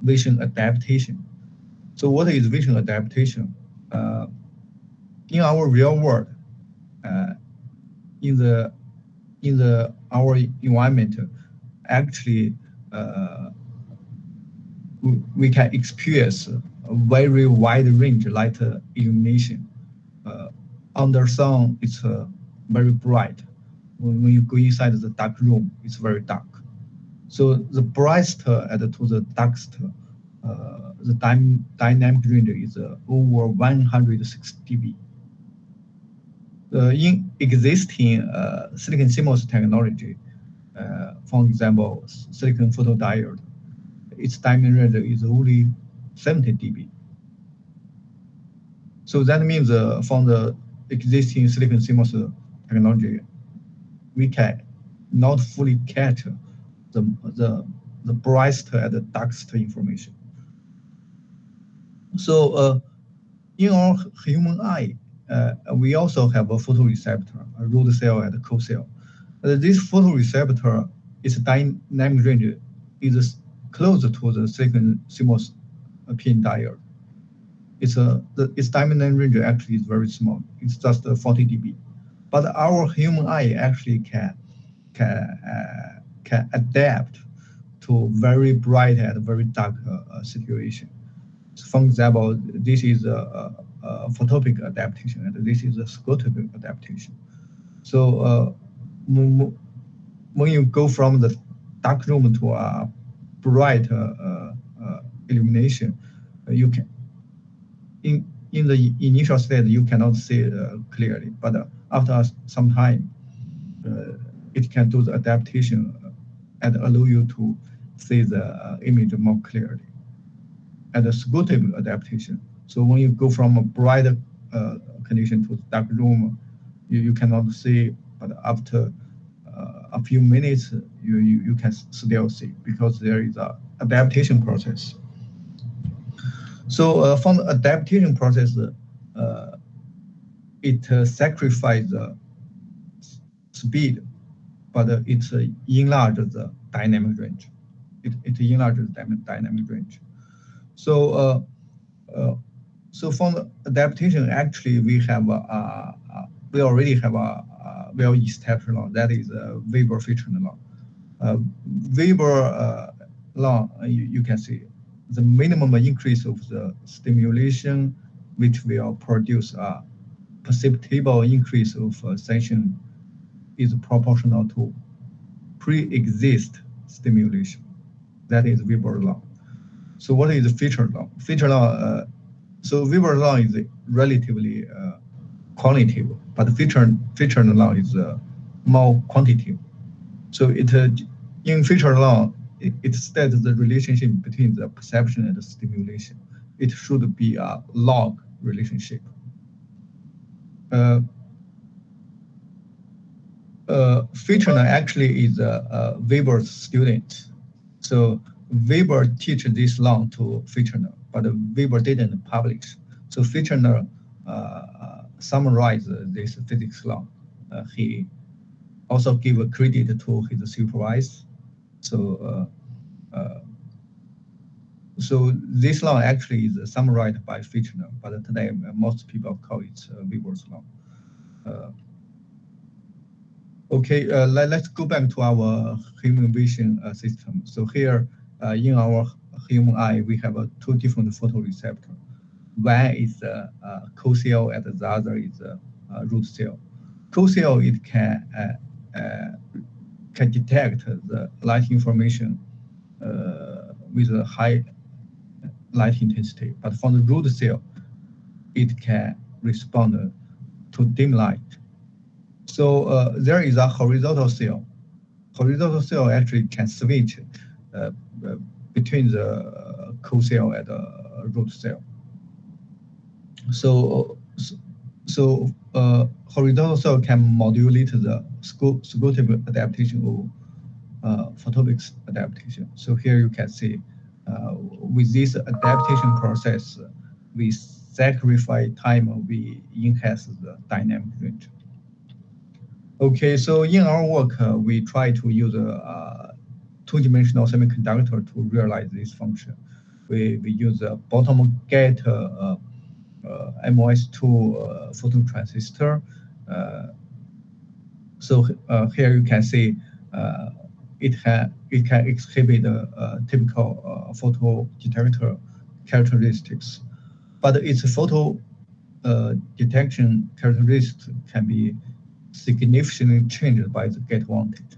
vision adaptation. So what is vision adaptation? In our real world, in our environment, actually we can experience a very wide range light illumination. Under sun, it's very bright. When you go inside the dark room, it's very dark. So the brightest and to the darkest, the dynamic range is over 160 dB. In existing silicon CMOS technology, for example, silicon photodiode, its dynamic range is only 70 dB. So that means from the existing silicon CMOS technology, we can not fully catch the brightest and the darkest information. So in our human eye, we also have a photoreceptor, a root cell and a cold cell. This photoreceptor, its dynamic range is close to the silicon CMOS pin diode. Its dynamic range actually is very small. It's just 40 dB. But our human eye actually can adapt to very bright and very dark situation. So for example, this is a photopic adaptation, and this is a scotopic adaptation. So when you go from the dark room to a bright illumination, you can in the initial state you cannot see it clearly, but after some time, it can do the adaptation and allow you to see the image more clearly. And the scotopic adaptation. So when you go from a bright condition to dark room, you cannot see, but after a few minutes, you can still see because there is a adaptation process. So from the adaptation process, it sacrifices the speed, but it enlarges the dynamic range. It enlarges the dynamic range. So so from the adaptation, actually we already have a well-established law, that is Weber filtering law. Weber law, you can see the minimum increase of the stimulation, which will produce a perceptible increase of sensation, is proportional to pre-exist stimulation. That is Weber law. So what is filter law? Filter law, so Weber law is relatively quantitative, but filter law is more quantitative. So in filter law, it states the relationship between the perception and the stimulation. It should be a log relationship. Filter actually is Weber's student. So Weber teach this law to Filter, but Weber didn't publish. So Filter summarized this physics law. He also gave credit to his supervisor. So this law actually is summarized by Filter, but today most people call it Weber's law. Okay, let's go back to our human vision system. So here in our human eye, we have two different photoreceptors. One is a cold cell and the other is a root cell. Cold cell, it can can detect the light information with a high light intensity, but for the root cell, it can respond to dim light. So there is a horizontal cell. Horizontal cell actually can switch between the co-cell and the root cell. So horizontal cell can modulate the scope adaptation or photopic adaptation. So here you can see with this adaptation process, we sacrifice time, we enhance the dynamic range. Okay, so in our work, we try to use a two-dimensional semiconductor to realize this function. We use a bottom gate MOS2 phototransistor. So here you can see it can exhibit typical photo detector characteristics, but its photo detection characteristics can be significantly changed by the gate voltage.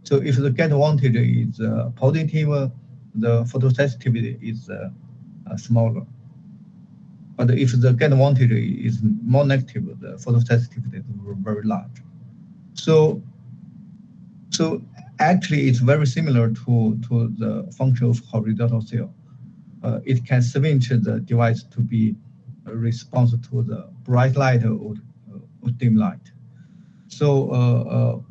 So if the gate voltage is positive, the photosensitivity is smaller. But if the gate voltage is more negative, the photosensitivity is very large. So actually, it's very similar to the function of horizontal cell. It can switch the device to be responsive to the bright light or dim light. So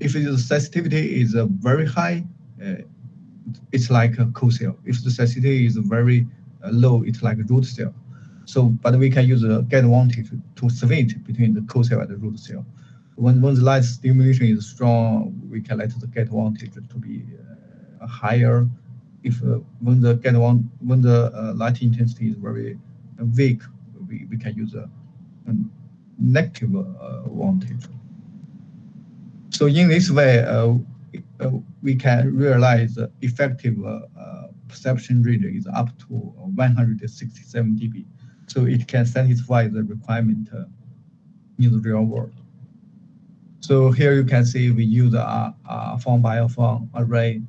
if the sensitivity is very high, it's like a co-cell. If the sensitivity is very low, it's like a root cell. So, but we can use a gate voltage to switch between the co-cell and the root cell. When the light stimulation is strong, we can let the gate voltage to be higher. If when the light intensity is very weak, we can use a negative voltage. So in this way, we can realize the effective perception range is up to 167 dB. So it can satisfy the requirement in the real world. So here you can see we use a phone by phone array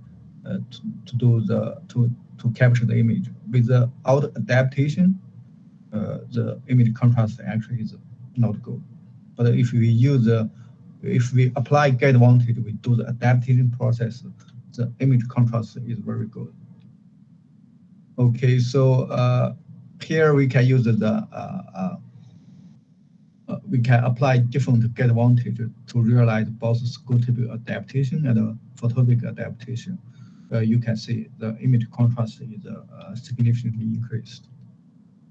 to capture the image. Without adaptation, the image contrast actually is not good. But if we apply gate voltage, we do the adaptation process, the image contrast is very good. Okay, so here we can use we can apply different gate voltage to realize both scope adaptation and photopic adaptation. You can see the image contrast is significantly increased.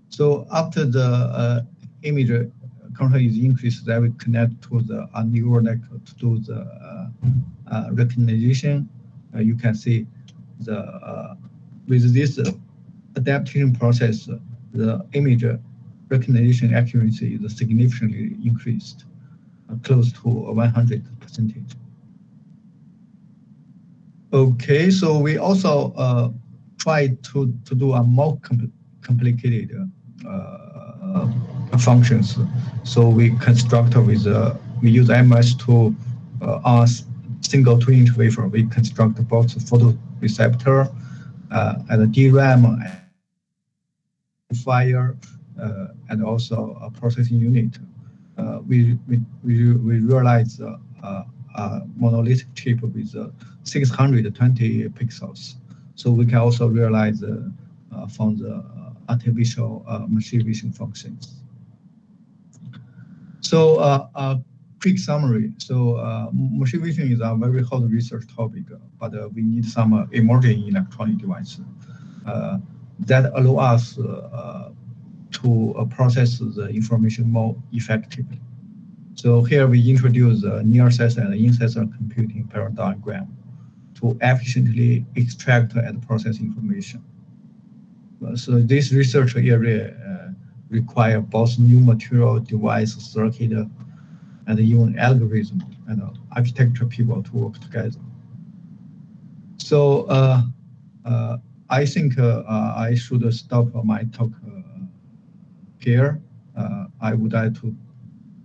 So after the image contrast is increased, then we connect to the neural network to do the recognition. You can see with this adaptation process, the image recognition accuracy is significantly increased, close to 100%. Okay, so we also try to do a more complicated functions. So we construct we use MS to on single 2-inch wafer. We construct both photoreceptor and a DRAM, fire, and also a processing unit. We realize a monolithic chip with 620 pixels. So we can also realize from the artificial machine vision functions. So a quick summary. So machine vision is a very hot research topic, but we need some emerging electronic devices that allow us to process the information more effectively. So here we introduce near-sensor and in-sensor computing paradigm to efficiently extract and process information. So this research area require both new material, device, circuit, and even algorithm and architecture people to work together. So I think I should stop my talk here. I would like to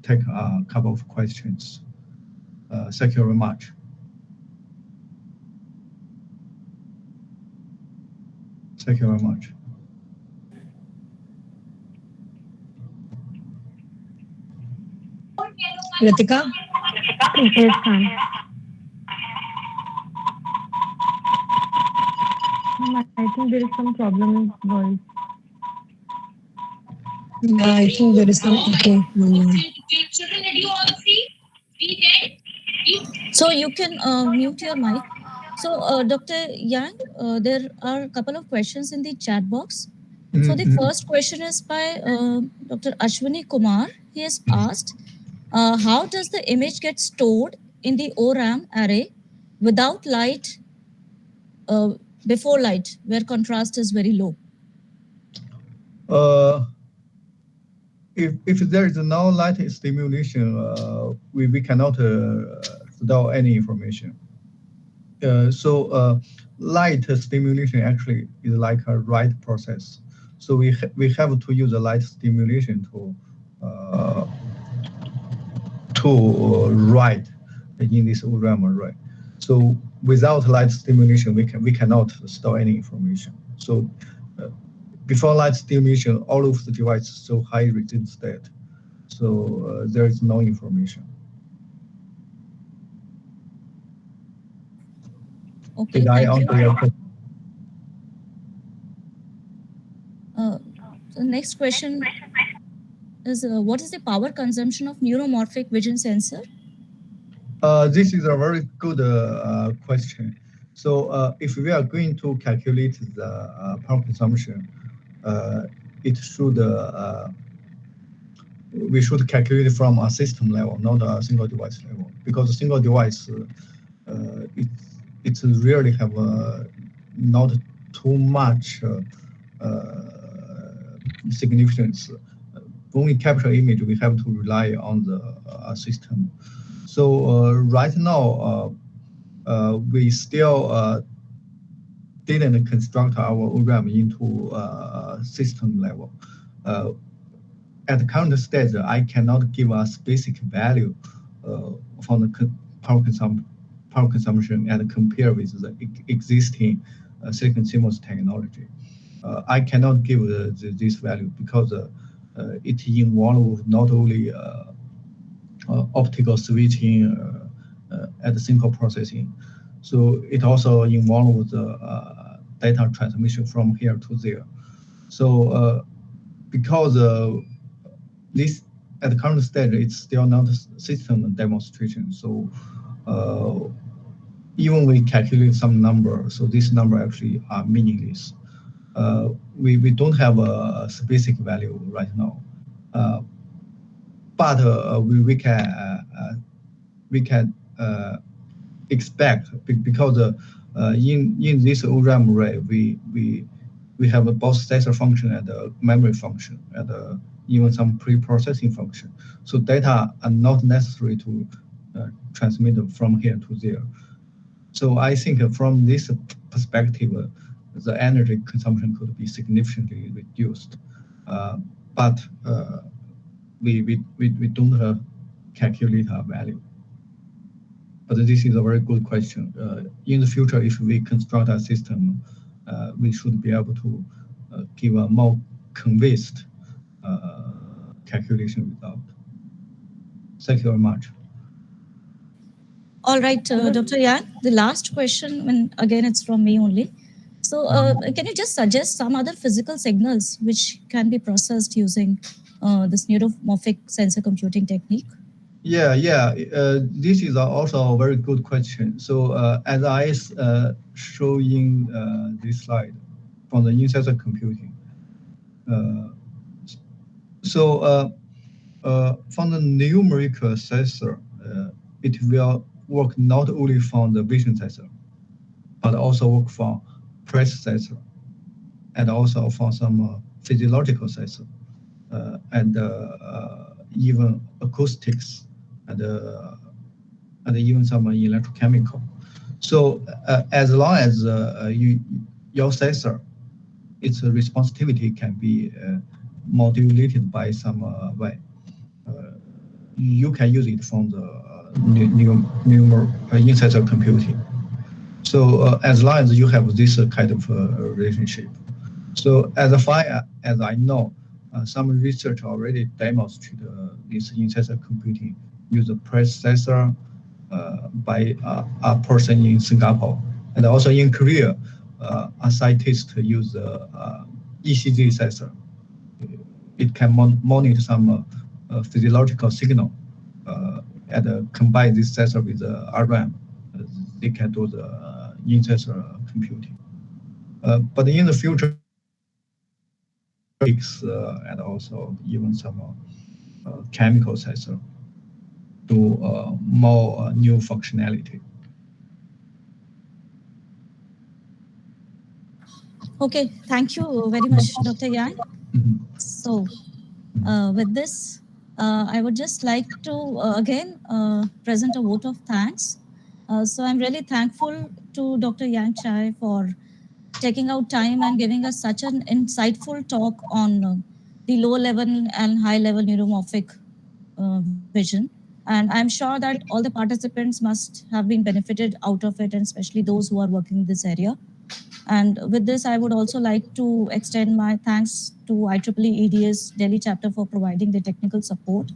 take a couple of questions. Thank you very much. Thank you very much. Ritika? Yes, ma'am. I think there is some problem in voice. Yeah, I think there is some echo. So you can mute your mic. So Dr. Yang, there are a couple of questions in the chat box. So the first question is by Dr. Ashwini Kumar. He has asked, how does the image get stored in the ORAM array without light, before light, where contrast is very low? If there is no light stimulation, we cannot store any information. So light stimulation actually is like a write process. So we have to use a light stimulation to write in this ORAM array. So without light stimulation, we cannot store any information. So before light stimulation, all of the devices show high retain state. So there is no information. Okay, Did I thank answer you. your question? The next question is, what is the power consumption of neuromorphic vision sensor? This is a very good question. So if we are going to calculate the power consumption, it should we should calculate it from a system level, not a single device level, because a single device it really have not too much significance. When we capture image, we have to rely on the system. So right now, we still didn't construct our ORAM into system level. At the current stage, I cannot give a specific value from the power consumption and compare with the existing silicon CMOS technology. I cannot give this value because it involves not only optical switching at single processing, so it also involves data transmission from here to there. So because this at the current stage, it's still not a system demonstration. So even we calculate some number, so this number actually are meaningless. We don't have a specific value right now, but we can expect because in this ORAM array we have both sensor function and memory function and even some pre-processing function. So data are not necessary to transmit from here to there. So I think from this perspective, the energy consumption could be significantly reduced. But we don't calculate a value. But this is a very good question. In the future, if we construct a system, we should be able to give a more convinced calculation result. Thank you very much. All right, Dr. Yang, the last question, and again, it's from me only. So can you just suggest some other physical signals which can be processed using this neuromorphic sensor computing technique? Yeah. This is also a very good question. So as I show in this slide from the in-sensor computing, from the numerical sensor, it will work not only from the vision sensor, but also work from pressure sensor, and also from some physiological sensor, and even acoustics, and even some electrochemical. So as long as your sensor, its responsivity can be modulated by some way, you can use it from the in-sensor computing. So as long as you have this kind of relationship. So as far as I know, some research already demonstrated this in-sensor computing use a processor by a person in Singapore. And also in Korea, a scientist use ECG sensor. It can monitor some physiological signal and combine this sensor with the RAM. They can do the in-sensor computing. But in the future, and also even some chemical sensor do more new functionality. Okay, thank you very much, Dr. Yang. So with this, I would just like to again present a vote of thanks. So I'm really thankful to Dr. Yang Chai for taking out time and giving us such an insightful talk on the low level and high level neuromorphic vision. And I'm sure that all the participants must have been benefited out of it, and especially those who are working in this area. And with this, I would also like to extend my thanks to IEEE EDS Delhi chapter for providing the technical support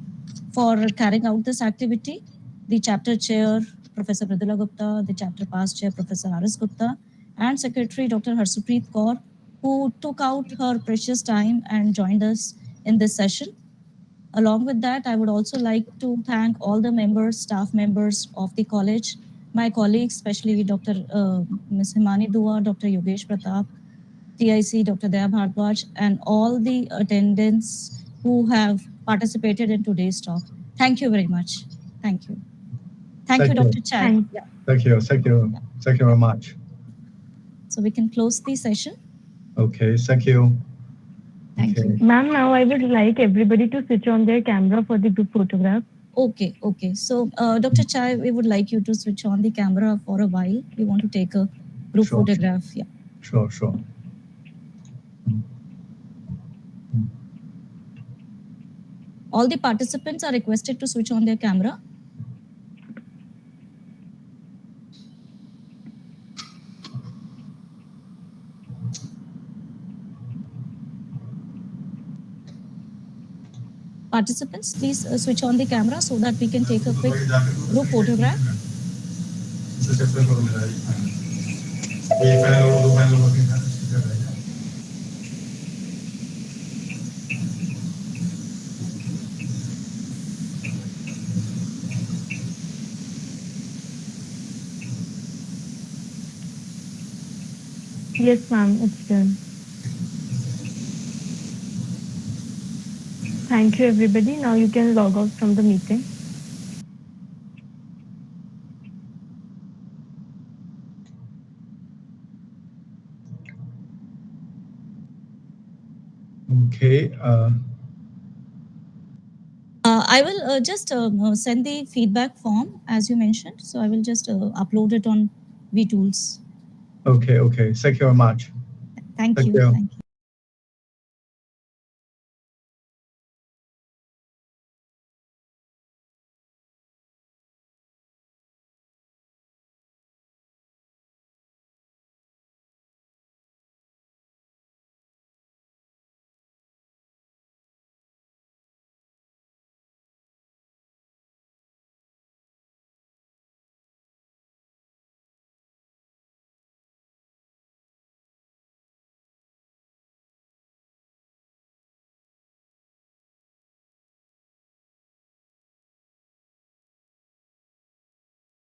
for carrying out this activity. The chapter chair, Professor Pradula Gupta, the chapter past chair, Professor Aris Gupta, and Secretary Dr. Harsupreet Kaur, who took out her precious time and joined us in this session. Along with that, I would also like to thank all the members, staff members of the college, my colleagues, especially Dr. Ms. Himani Dua, Dr. Yogesh Pratap, TIC, Dr. Daya Bhardwaj, and all the attendants who have participated in today's talk. Thank you very much. Thank you. Thank you, Dr. Chai. Thank you very much. So we can close the session. Okay, thank you. Thank you. Ma'am, now I would like everybody to switch on their camera for the group photograph. Okay. So, Dr. Chai, we would like you to switch on the camera for a while. We want to take a group photograph. Yeah. Sure. All the participants are requested to switch on their camera. Participants, please switch on the camera so that we can take a quick group photograph. Yes, ma'am, it's done. Thank you, everybody. Now you can log out from the meeting. Okay. I will just send the feedback form as you mentioned. So I will just upload it on vTools. Okay. Thank you very much. Thank you.